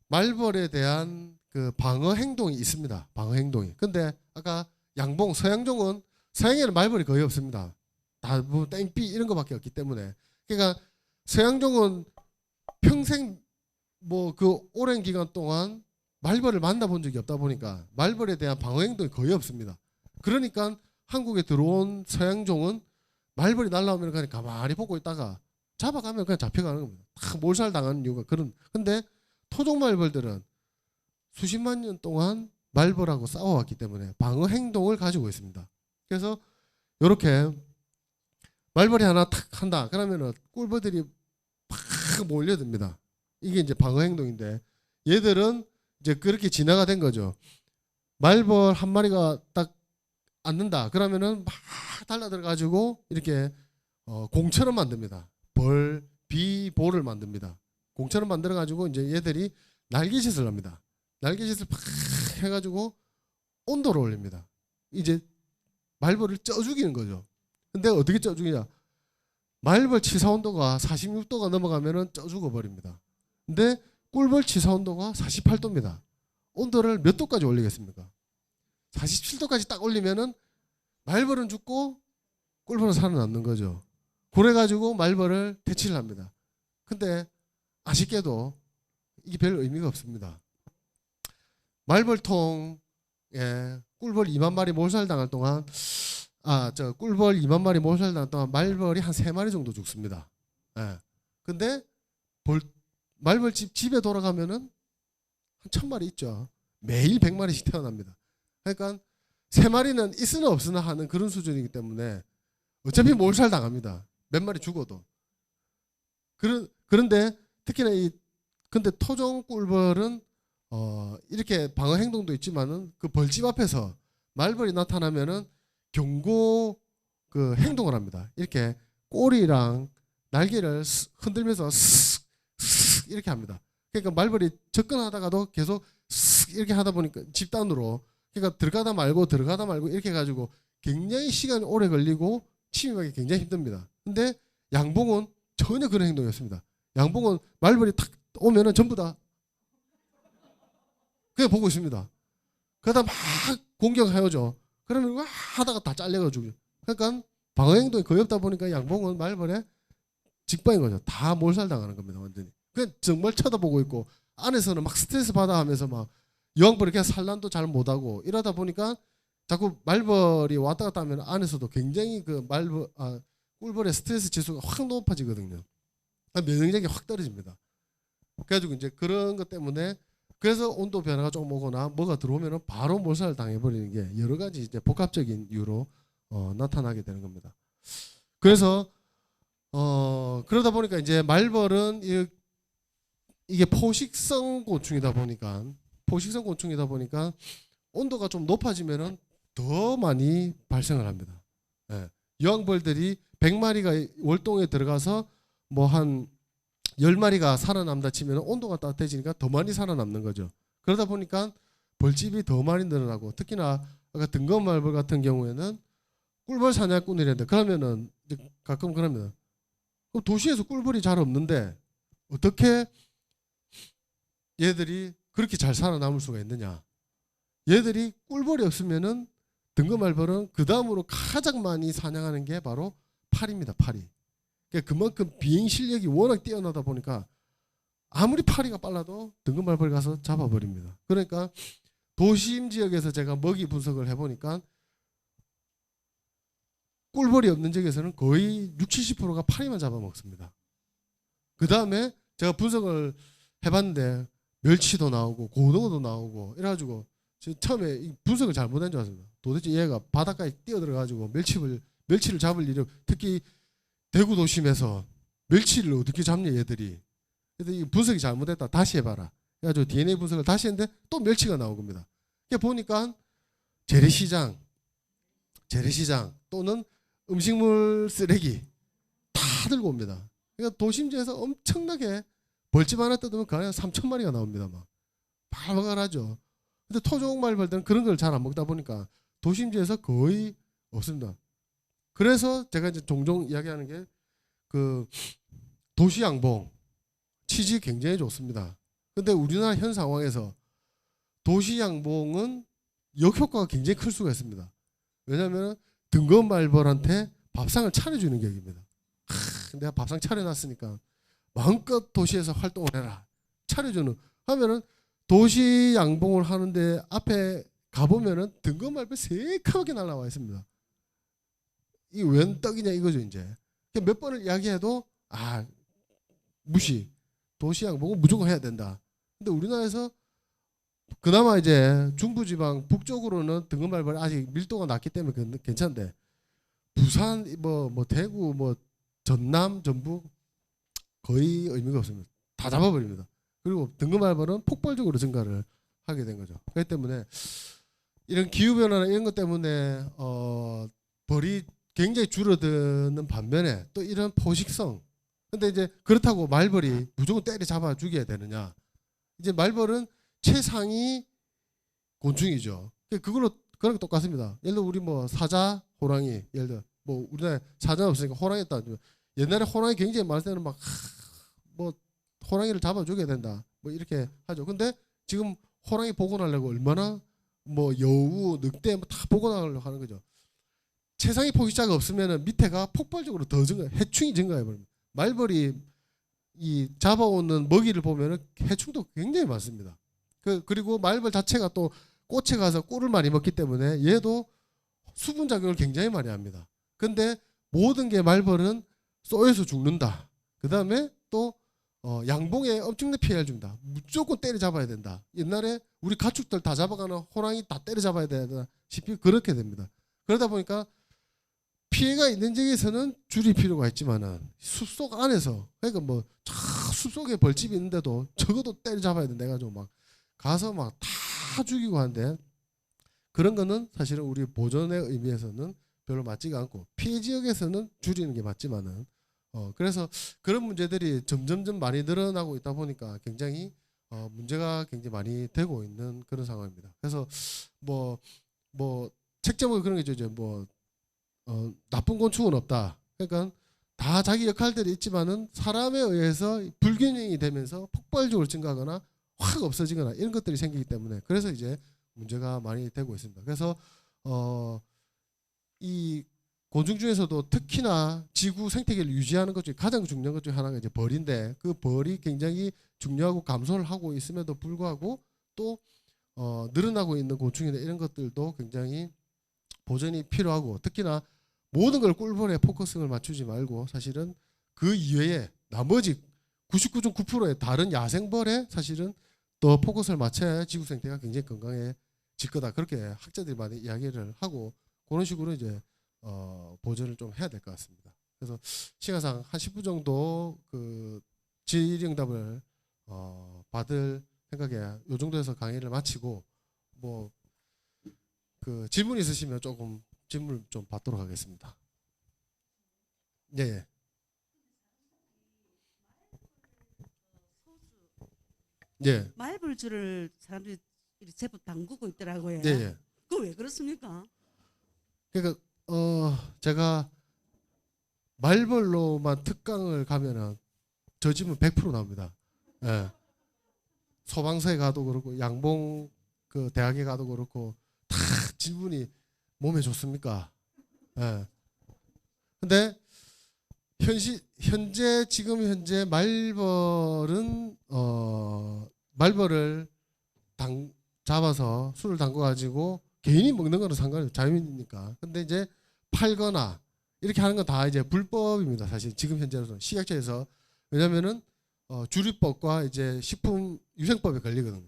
말벌에 대한 그 방어 행동이 있습니다. 방어 행동이. 근데 아까 양봉, 서양종은 서양에는 말벌이 거의 없습니다. 다 뭐 땡삐 이런 거밖에 없기 때문에. 그러니까 서양종은 평생 뭐 그 오랜 기간 동안 말벌을 만나본 적이 없다 보니까 말벌에 대한 방어 행동이 거의 없습니다. 그러니까 한국에 들어온 서양종은 말벌이 날라오면 그냥 가만히 보고 있다가 잡아가면 그냥 잡혀가는 겁니다. 다 몰살 당하는 이유가 그런. 근데 토종 말벌들은 수십만 년 동안 말벌하고 싸워왔기 때문에 방어 행동을 가지고 있습니다. 그래서 이렇게 말벌이 하나 탁 한다. 그러면은 꿀벌들이 팍 몰려듭니다. 이게 이제 방어 행동인데 얘들은 이제 그렇게 진화가 된 거죠. 말벌 한 마리가 딱 앉는다. 그러면은 막 달라들어가지고 이렇게 공처럼 만듭니다. 비볼을 만듭니다. 공처럼 만들어가지고 이제 얘들이 날개짓을 합니다. 날개짓을 팍 해가지고 온도를 올립니다. 이제 말벌을 쪄 죽이는 거죠. 근데 어떻게 쪄 죽이냐? 말벌 치사 온도가 46도가 넘어가면은 쪄 죽어 버립니다. 근데 꿀벌 치사 온도가 48도입니다. 온도를 몇 도까지 올리겠습니까? 47도까지 딱 올리면은 말벌은 죽고 꿀벌은 살아남는 거죠. 그래가지고 말벌을 퇴치를 합니다. 근데 아쉽게도 이게 별 의미가 없습니다. 말벌통에 꿀벌 2만 마리 몰살당할 동안 꿀벌 2만 마리 몰살당할 동안 말벌이 한 3마리 정도 죽습니다. 예. 근데 말벌집 집에 돌아가면은 한 1000마리 있죠. 매일 100마리씩 태어납니다. 그러니까 3마리는 있으나 없으나 하는 그런 수준이기 때문에 어차피 몰살당합니다. 몇 마리 죽어도. 그런데 특히나 근데 토종 꿀벌은 이렇게 방어 행동도 있지만은 그 벌집 앞에서 말벌이 나타나면은 경고 그 행동을 합니다. 이렇게 꼬리랑 날개를 흔들면서 쓱 이렇게 합니다. 그러니까 말벌이 접근하다가도 계속 쓱 이렇게 하다 보니까 집단으로 그러니까 들어가다 말고 이렇게 해가지고 굉장히 시간이 오래 걸리고 침입하기 굉장히 힘듭니다. 근데 양봉은 전혀 그런 행동이었습니다. 양봉은 말벌이 탁 오면은 전부 다 그냥 보고 있습니다. 그러다 막 공격해오죠. 그러면 와 하다가 다 잘려가지고. 그러니까 방어 행동이 거의 없다 보니까 양봉은 말벌에 직방인 거죠. 다 몰살당하는 겁니다. 완전히. 그냥 정말 쳐다보고 있고 안에서는 막 스트레스 받아 하면서 막 여왕벌이 그냥 산란도 잘 못하고 이러다 보니까 자꾸 말벌이 왔다 갔다 하면 안에서도 굉장히 그 꿀벌의 스트레스 지수가 확 높아지거든요. 면역력이 확 떨어집니다. 그래가지고 이제 그런 것 때문에 그래서 온도 변화가 조금 오거나 뭐가 들어오면 바로 몰살을 당해버리는 게 여러 가지 이제 복합적인 이유로 나타나게 되는 겁니다. 그래서 그러다 보니까 이제 말벌은 이게 포식성 곤충이다 보니까 온도가 좀 높아지면은 더 많이 발생을 합니다. 예. 여왕벌들이 100마리가 월동에 들어가서 뭐 한 10마리가 살아남다 치면 온도가 따뜻해지니까 더 많이 살아남는 거죠. 그러다 보니까 벌집이 더 많이 늘어나고 특히나 아까 등검말벌 같은 경우에는 꿀벌 사냥꾼이랬는데 그러면은 가끔 그러면 도시에서 꿀벌이 잘 없는데 어떻게 얘들이 그렇게 잘 살아남을 수가 있느냐? 얘들이 꿀벌이 없으면은 등검말벌은 그 다음으로 가장 많이 사냥하는 게 바로 파리입니다. 파리. 그러니까 그만큼 비행 실력이 워낙 뛰어나다 보니까 아무리 파리가 빨라도 등검말벌 가서 잡아버립니다. 그러니까 도심 지역에서 제가 먹이 분석을 해보니까 꿀벌이 없는 지역에서는 거의 60, 70%가 파리만 잡아먹습니다. 그 다음에 제가 분석을 해봤는데 멸치도 나오고 고등어도 나오고 이래가지고 처음에 이 분석을 잘못한 줄 알았습니다. 도대체 얘가 바닷가에 뛰어들어가지고 멸치를 잡을 일이 특히 대구 도심에서 멸치를 어떻게 잡냐 얘들이. 그래서 이 분석이 잘못됐다. 다시 해봐라. 그래가지고 DNA 분석을 다시 했는데 또 멸치가 나온 겁니다. 그러니까 보니까 재래시장 또는 음식물 쓰레기 다 들고 옵니다. 그러니까 도심지에서 엄청나게 벌집 하나 뜯으면 그냥 3,000마리가 나옵니다. 막 발발하죠. 근데 토종 말벌들은 그런 걸 잘 안 먹다 보니까 도심지에서 거의 없습니다. 그래서 제가 이제 종종 이야기하는 게 그 도시 양봉 취지 굉장히 좋습니다. 근데 우리나라 현 상황에서 도시 양봉은 역효과가 굉장히 클 수가 있습니다. 왜냐하면 등검말벌한테 밥상을 차려주는 격입니다. 내가 밥상 차려놨으니까 마음껏 도시에서 활동을 해라. 차려주는 하면은 도시 양봉을 하는데 앞에 가보면은 등검말벌 새카맣게 날라와 있습니다. 이 웬 떡이냐 이거죠 이제. 몇 번을 이야기해도 무시. 도시 양봉은 무조건 해야 된다. 근데 우리나라에서 그나마 이제 중부지방 북쪽으로는 등검말벌이 아직 밀도가 낮기 때문에 괜찮은데 부산 뭐 대구 뭐 전남 전북 거의 의미가 없습니다. 다 잡아버립니다. 그리고 등검말벌은 폭발적으로 증가를 하게 된 거죠. 그렇기 때문에 이런 기후변화나 이런 것 때문에 벌이 굉장히 줄어드는 반면에 또 이런 포식성. 근데 이제 그렇다고 말벌이 무조건 때려 잡아 죽여야 되느냐. 이제 말벌은 최상위 곤충이죠. 그거랑 똑같습니다. 예를 들어 우리 뭐 사자, 호랑이, 예를 들어 뭐 우리나라에 사자 없으니까 호랑이였다. 옛날에 호랑이 굉장히 많을 때는 막 뭐 호랑이를 잡아 죽여야 된다. 뭐 이렇게 하죠. 근데 지금 호랑이 복원하려고 얼마나 뭐 여우, 늑대 뭐 다 복원하려고 하는 거죠. 최상위 포식자가 없으면은 밑에가 폭발적으로 더 해충이 증가해 버립니다. 말벌이 이 잡아오는 먹이를 보면은 해충도 굉장히 많습니다. 그리고 말벌 자체가 또 꽃에 가서 꿀을 많이 먹기 때문에 얘도 수분 작용을 굉장히 많이 합니다. 근데 모든 게 말벌은 쏘여서 죽는다. 그 다음에 또 양봉에 엄청난 피해를 줍니다. 무조건 때려 잡아야 된다. 옛날에 우리 가축들 다 잡아가는 호랑이 다 때려 잡아야 되다시피 그렇게 됩니다. 그러다 보니까 피해가 있는 지역에서는 줄일 필요가 있지만은 숲속 안에서 그러니까 뭐 숲속에 벌집이 있는데도 적어도 때려 잡아야 된다 해가지고 막 가서 막 다 죽이고 하는데 그런 거는 사실은 우리 보존의 의미에서는 별로 맞지가 않고 피해 지역에서는 줄이는 게 맞지만은 그래서 그런 문제들이 점점점 많이 늘어나고 있다 보니까 굉장히 문제가 굉장히 많이 되고 있는 그런 상황입니다. 그래서 뭐 책 제목이 그런 게죠. 이제 뭐 나쁜 곤충은 없다. 그러니까 다 자기 역할들이 있지만은 사람에 의해서 불균형이 되면서 폭발적으로 증가하거나 확 없어지거나 이런 것들이 생기기 때문에 그래서 이제 문제가 많이 되고 있습니다. 그래서 이 곤충 중에서도 특히나 지구 생태계를 유지하는 것 중에 가장 중요한 것 중에 하나가 이제 벌인데 그 벌이 굉장히 중요하고 감소를 하고 있음에도 불구하고 또 늘어나고 있는 곤충이나 이런 것들도 굉장히 보존이 필요하고 특히나 모든 걸 꿀벌에 포커싱을 맞추지 말고 사실은 그 이외에 나머지 99.9%의 다른 야생벌에 사실은 더 포커스를 맞춰야 지구 생태가 굉장히 건강해질 거다. 그렇게 학자들이 많이 이야기를 하고 그런 식으로 이제 보존을 좀 해야 될 것 같습니다. 그래서 시간상 한 10분 정도 그 질의응답을 받을 생각에 요 정도에서 강의를 마치고 뭐 그 질문 있으시면 조금 질문 좀 받도록 하겠습니다. 예. 예. 말벌줄을 사람들이 제법 담그고 있더라고요. 예. 예. 그거 왜 그렇습니까? 그러니까 제가 말벌로만 특강을 가면은 저 집은 100% 나옵니다. 예. 소방서에 가도 그렇고 양봉 그 대학에 가도 그렇고 다 질문이 몸에 좋습니까? 예. 근데 지금 현재 말벌은 말벌을 잡아서 술을 담궈 가지고 개인이 먹는 거는 상관없어요. 자유니까. 근데 이제 팔거나 이렇게 하는 건 다 이제 불법입니다. 사실 지금 현재로서 식약처에서. 왜냐면은 주류법과 이제 식품위생법에 걸리거든요.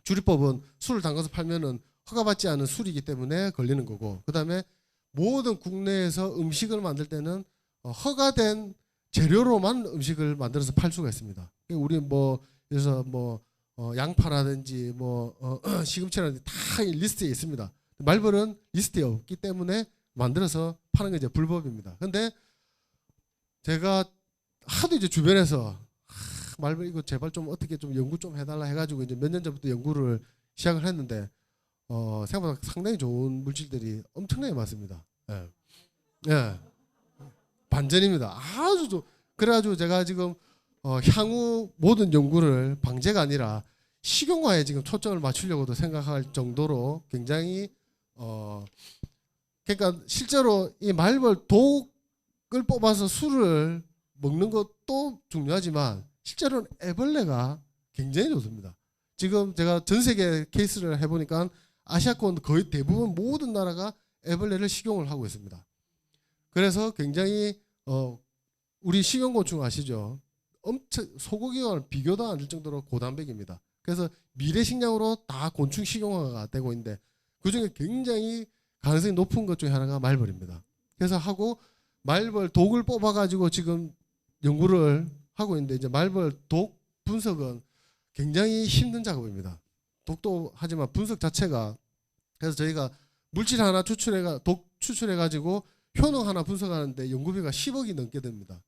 주류법은 술을 담가서 팔면은 허가받지 않은 술이기 때문에 걸리는 거고, 그다음에 모든 국내에서 음식을 만들 때는 허가된 재료로만 음식을 만들어서 팔 수가 있습니다. 우리 뭐 그래서 뭐 양파라든지 뭐 시금치라든지 다 리스트에 있습니다. 말벌은 리스트에 없기 때문에 만들어서 파는 게 이제 불법입니다. 근데 제가 하도 이제 주변에서 말벌 이거 제발 좀 어떻게 좀 연구 좀 해달라 해가지고 이제 몇 년 전부터 연구를 시작을 했는데 생각보다 상당히 좋은 물질들이 엄청나게 많습니다. 예. 예. 반전입니다. 아주 그래가지고 제가 지금 향후 모든 연구를 방제가 아니라 식용화에 지금 초점을 맞추려고도 생각할 정도로 굉장히 그러니까 실제로 이 말벌 독을 뽑아서 술을 먹는 것도 중요하지만 실제로는 애벌레가 굉장히 좋습니다. 지금 제가 전 세계 케이스를 해보니까 아시아권 거의 대부분 모든 나라가 애벌레를 식용을 하고 있습니다. 그래서 굉장히 우리 식용곤충 아시죠? 엄청 소고기와 비교도 안 될 정도로 고단백입니다. 그래서 미래 식량으로 다 곤충 식용화가 되고 있는데 그중에 굉장히 가능성이 높은 것 중에 하나가 말벌입니다. 그래서 하고 말벌 독을 뽑아가지고 지금 연구를 하고 있는데 이제 말벌 독 분석은 굉장히 힘든 작업입니다. 독도 하지만 분석 자체가 그래서 저희가 물질 하나 독 추출해가지고 효능 하나 분석하는데 연구비가 10억이 넘게 됩니다.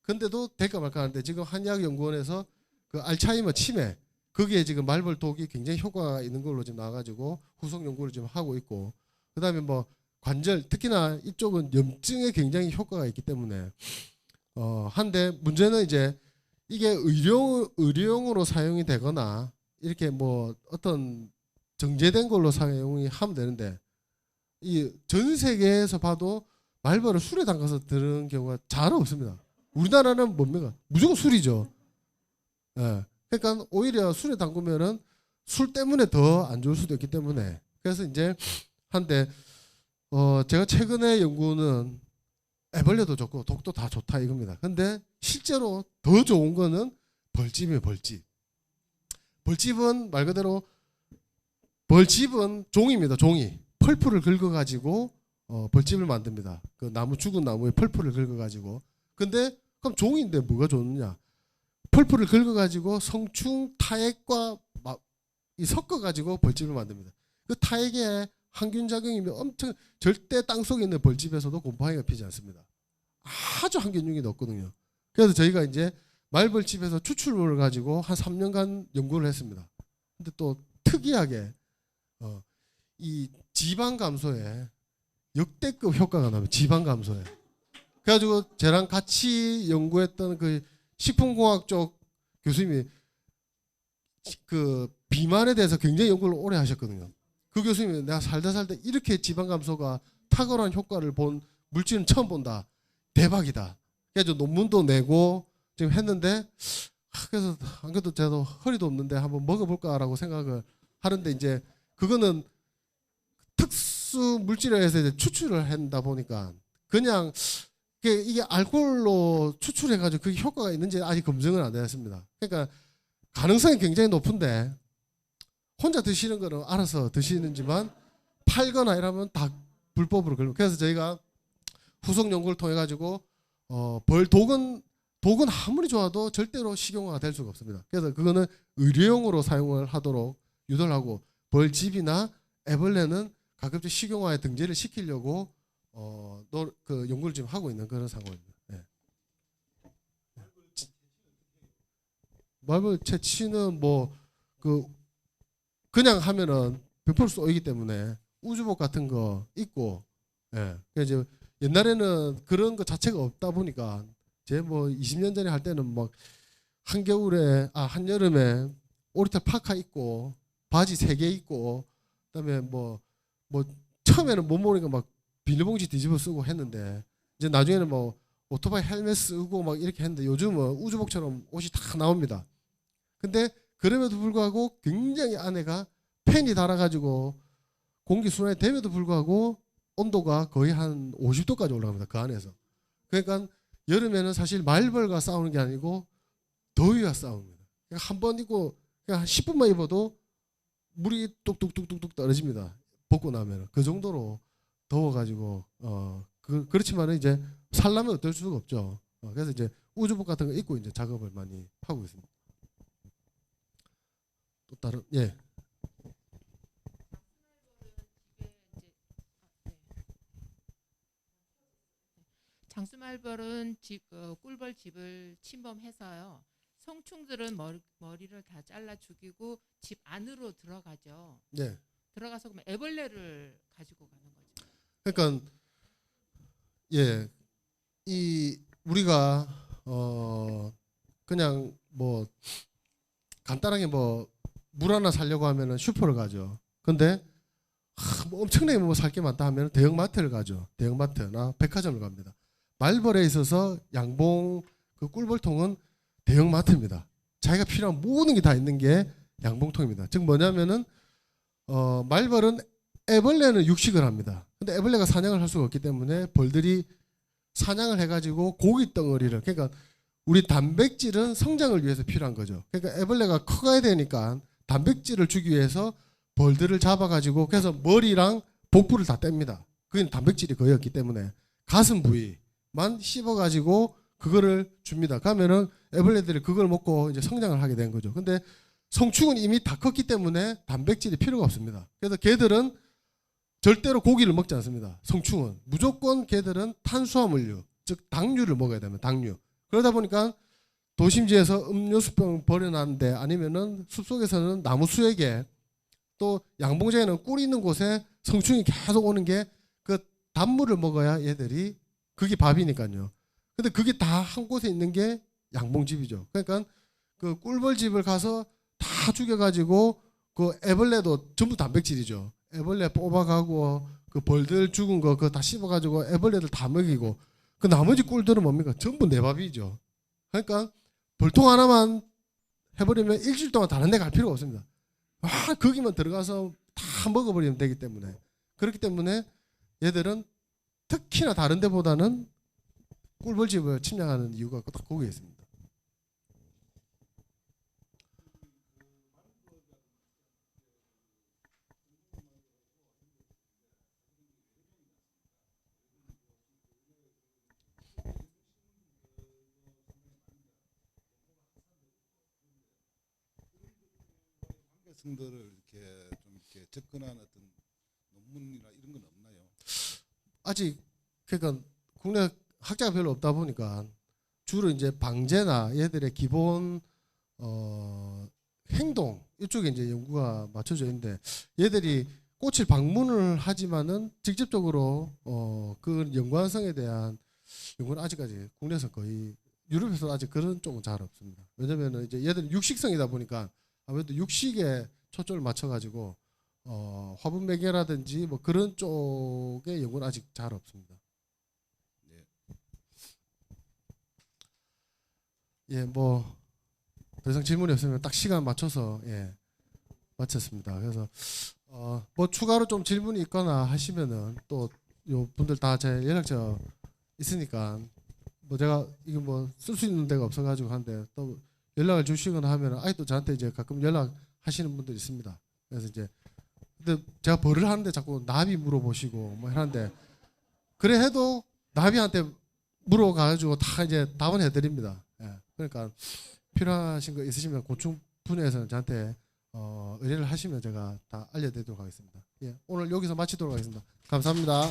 근데도 될까 말까 하는데 지금 한의학연구원에서 그 알츠하이머 치매 거기에 지금 말벌 독이 굉장히 효과가 있는 걸로 지금 나와가지고 후속 연구를 지금 하고 있고 그다음에 뭐 관절 특히나 이쪽은 염증에 굉장히 효과가 있기 때문에 한데 문제는 이제 이게 의료용으로 사용이 되거나 이렇게 뭐 어떤 정제된 걸로 사용이 하면 되는데 이 전 세계에서 봐도 말벌을 술에 담가서 드는 경우가 잘 없습니다. 우리나라는 뭡니까? 무조건 술이죠. 예. 그러니까 오히려 술에 담그면은 술 때문에 더 안 좋을 수도 있기 때문에 그래서 이제 한데 제가 최근에 연구는 애벌레도 좋고 독도 다 좋다 이겁니다. 근데 실제로 더 좋은 거는 벌집이에요. 벌집은 말 그대로 벌집은 종입니다. 종이 펄프를 긁어가지고 벌집을 만듭니다. 그 죽은 나무에 펄프를 긁어가지고 근데 그럼 종인데 뭐가 좋느냐? 펄프를 긁어가지고 성충 타액과 섞어가지고 벌집을 만듭니다. 그 타액에 항균 작용이 엄청 절대 땅 속에 있는 벌집에서도 곰팡이가 피지 않습니다. 아주 항균력이 높거든요. 그래서 저희가 이제 말벌집에서 추출물을 가지고 한 3년간 연구를 했습니다. 근데 또 특이하게 이 지방 감소에 역대급 효과가 나면 지방 감소에. 그래가지고 저랑 같이 연구했던 그 식품공학 쪽 교수님이 그 비만에 대해서 굉장히 연구를 오래 하셨거든요. 그 교수님이 내가 살다 이렇게 지방 감소가 탁월한 효과를 본 물질은 처음 본다. 대박이다. 그래서 논문도 내고 지금 했는데 그래서 안 그래도 저도 허리도 없는데 한번 먹어볼까라고 생각을 하는데 이제 그거는 특수 물질에 의해서 이제 추출을 한다 보니까 그냥 이게 알코올로 추출해가지고 그게 효과가 있는지 아직 검증은 안 되었습니다. 그러니까 가능성이 굉장히 높은데 혼자 드시는 거는 알아서 드시는지만 팔거나 이러면 다 불법으로 걸려. 그래서 저희가 후속 연구를 통해 가지고 독은 아무리 좋아도 절대로 식용화가 될 수가 없습니다. 그래서 그거는 의료용으로 사용을 하도록 유도를 하고 벌집이나 애벌레는 가급적 식용화에 등재를 시키려고 그 연구를 지금 하고 있는 그런 상황입니다. 네. 말벌 채취는 뭐 그냥 하면은 100% 쏘이기 때문에 우주복 같은 거 입고 예. 이제 옛날에는 그런 거 자체가 없다 보니까 제 뭐 20년 전에 할 때는 막 한여름에 오리털 파카 입고 바지 3개 입고 그다음에 뭐 처음에는 못 모르니까 막 비닐봉지 뒤집어 쓰고 했는데 이제 나중에는 뭐 오토바이 헬멧 쓰고 막 이렇게 했는데 요즘은 우주복처럼 옷이 다 나옵니다. 근데 그럼에도 불구하고 굉장히 안에가 팬이 달아가지고 공기 순환이 됨에도 불구하고 온도가 거의 한 50도까지 올라갑니다. 그 안에서. 그러니까 여름에는 사실 말벌과 싸우는 게 아니고 더위와 싸웁니다. 그러니까 한 번 입고 그냥 한 10분만 입어도 물이 뚝뚝뚝뚝뚝 떨어집니다. 벗고 나면 그 정도로 더워가지고 그렇지만은 이제 살려면 어쩔 수가 없죠. 그래서 이제 우주복 같은 거 입고 이제 작업을 많이 하고 있습니다. 또 다른 예. 장수말벌은 꿀벌 집을 침범해서요. 성충들은 머리를 다 잘라 죽이고 집 안으로 들어가죠. 네. 들어가서 그러면 애벌레를 가지고 가는 거죠. 그러니까 예, 이 우리가 그냥 뭐 간단하게 뭐 물 하나 사려고 하면은 슈퍼를 가죠. 근데 뭐 엄청나게 뭐 살 게 많다 하면 대형마트를 가죠. 대형마트나 백화점을 갑니다. 말벌에 있어서 양봉 그 꿀벌통은 대형마트입니다. 자기가 필요한 모든 게 다 있는 게 양봉통입니다. 즉 뭐냐면은 말벌은 애벌레는 육식을 합니다. 근데 애벌레가 사냥을 할 수가 없기 때문에 벌들이 사냥을 해가지고 고기 덩어리를 그러니까 우리 단백질은 성장을 위해서 필요한 거죠. 그러니까 애벌레가 커가야 되니까 단백질을 주기 위해서 벌들을 잡아가지고 그래서 머리랑 복부를 다 뗍니다. 그건 단백질이 거의 없기 때문에 가슴 부위만 씹어가지고 그거를 줍니다. 그러면은 애벌레들이 그걸 먹고 이제 성장을 하게 된 거죠. 근데 성충은 이미 다 컸기 때문에 단백질이 필요가 없습니다. 그래서 걔들은 절대로 고기를 먹지 않습니다. 성충은 무조건 걔들은 탄수화물류, 즉 당류를 먹어야 됩니다. 당류. 그러다 보니까 도심지에서 음료수병 버려놨는데 아니면은 숲속에서는 나무 수액에 또 양봉장에는 꿀이 있는 곳에 성충이 계속 오는 게 그 단물을 먹어야 얘들이 그게 밥이니까요. 근데 그게 다 한 곳에 있는 게 양봉집이죠. 그러니까 그 꿀벌집을 가서 다 죽여가지고 그 애벌레도 전부 단백질이죠. 애벌레 뽑아가고 그 벌들 죽은 거 그거 다 씹어가지고 애벌레들 다 먹이고 그 나머지 꿀들은 뭡니까? 전부 내 밥이죠. 그러니까 벌통 하나만 해버리면 일주일 동안 다른 데 갈 필요가 없습니다. 거기만 들어가서 다 먹어버리면 되기 때문에 그렇기 때문에 얘들은 특히나 다른 데보다는 꿀벌집을 침략하는 이유가 딱 거기에 있습니다. 성들을 이렇게 좀 이렇게 접근한 어떤 논문이나 이런 건 없나요? 아직 그러니까 국내 학자가 별로 없다 보니까 주로 이제 방제나 얘들의 기본 행동 이쪽에 이제 연구가 맞춰져 있는데 얘들이 꽃을 방문을 하지만은 직접적으로 그 연관성에 대한 연구는 아직까지 국내에서 거의 유럽에서 아직 그런 쪽은 잘 없습니다. 왜냐면은 이제 얘들은 육식성이다 보니까 아무래도 육식에 초점을 맞춰가지고 화분 매개라든지 뭐 그런 쪽의 연구는 아직 잘 없습니다. 예, 뭐 더 이상 질문이 없으면 딱 시간 맞춰서 예 마쳤습니다. 그래서 뭐 추가로 좀 질문이 있거나 하시면은 또 요 분들 다 제 연락처 있으니까 뭐 제가 이거 뭐 쓸 수 있는 데가 없어가지고 한데 또 연락을 주시거나 하면 아직도 저한테 이제 가끔 연락하시는 분들이 있습니다. 그래서 이제 근데 제가 벌을 하는데 자꾸 나비 물어보시고 뭐 하는데 그래 해도 나비한테 물어가지고 다 이제 답은 해드립니다. 예. 그러니까 필요하신 거 있으시면 고충 분야에서는 저한테 의뢰를 하시면 제가 다 알려드리도록 하겠습니다. 예. 오늘 여기서 마치도록 하겠습니다. 감사합니다.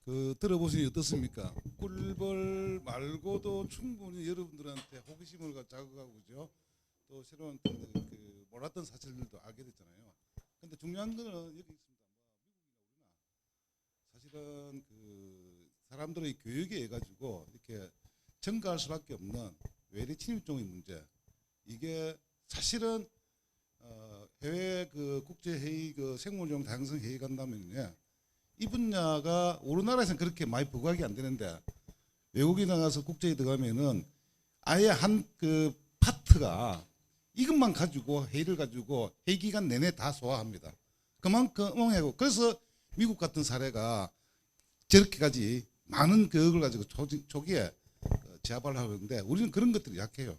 그 들어보시니 어떻습니까? 꿀벌 말고도 충분히 여러분들한테 호기심을 자극하고 그죠? 또 새로운 그 몰랐던 사실들도 알게 됐잖아요. 근데 중요한 거는 여기 있습니다. 사실은 그 사람들의 교육에 의해 가지고 이렇게 증가할 수밖에 없는 외래 침입종의 문제 이게 사실은 해외 그 국제 회의 그 생물종 다양성 회의 간다면요 이 분야가 우리나라에서는 그렇게 많이 부각이 안 되는데 외국에 나가서 국제에 들어가면은 아예 한 그 파트가 이것만 가지고 회의를 가지고 회의 기간 내내 다 소화합니다. 그만큼 엉하고 그래서 미국 같은 사례가 저렇게까지 많은 교육을 가지고 초기에 제압을 하는데 우리는 그런 것들이 약해요.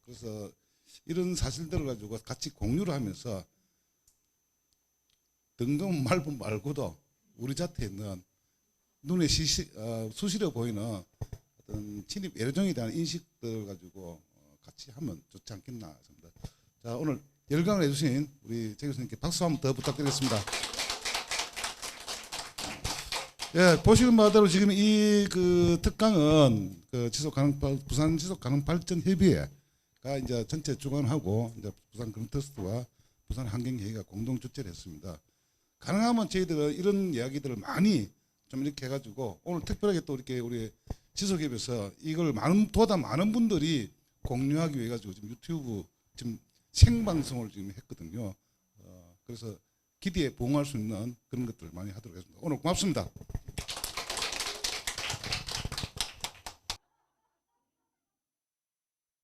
그래서 이런 사실들을 가지고 같이 공유를 하면서 등등 말고 말고도 우리 자체에 있는 눈에 수시로 보이는 어떤 침입 외래종에 대한 인식들 가지고 같이 하면 좋지 않겠나 싶습니다. 자, 오늘 열강을 해주신 우리 제 교수님께 박수 한번 더 부탁드리겠습니다. 예, 보시는 바대로 지금 이 그 특강은 그 부산 지속 가능 발전 협의회가 이제 전체 주관하고 이제 부산 그린트러스트와 부산 환경회의가 공동 주최를 했습니다. 가능하면 저희들은 이런 이야기들을 많이 좀 이렇게 해가지고 오늘 특별하게 또 이렇게 우리 지속협에서 이걸 보다 많은 분들이 공유하기 위해 가지고 지금 유튜브 지금 생방송을 지금 했거든요. 그래서 기대에 부응할 수 있는 그런 것들을 많이 하도록 하겠습니다. 오늘 고맙습니다.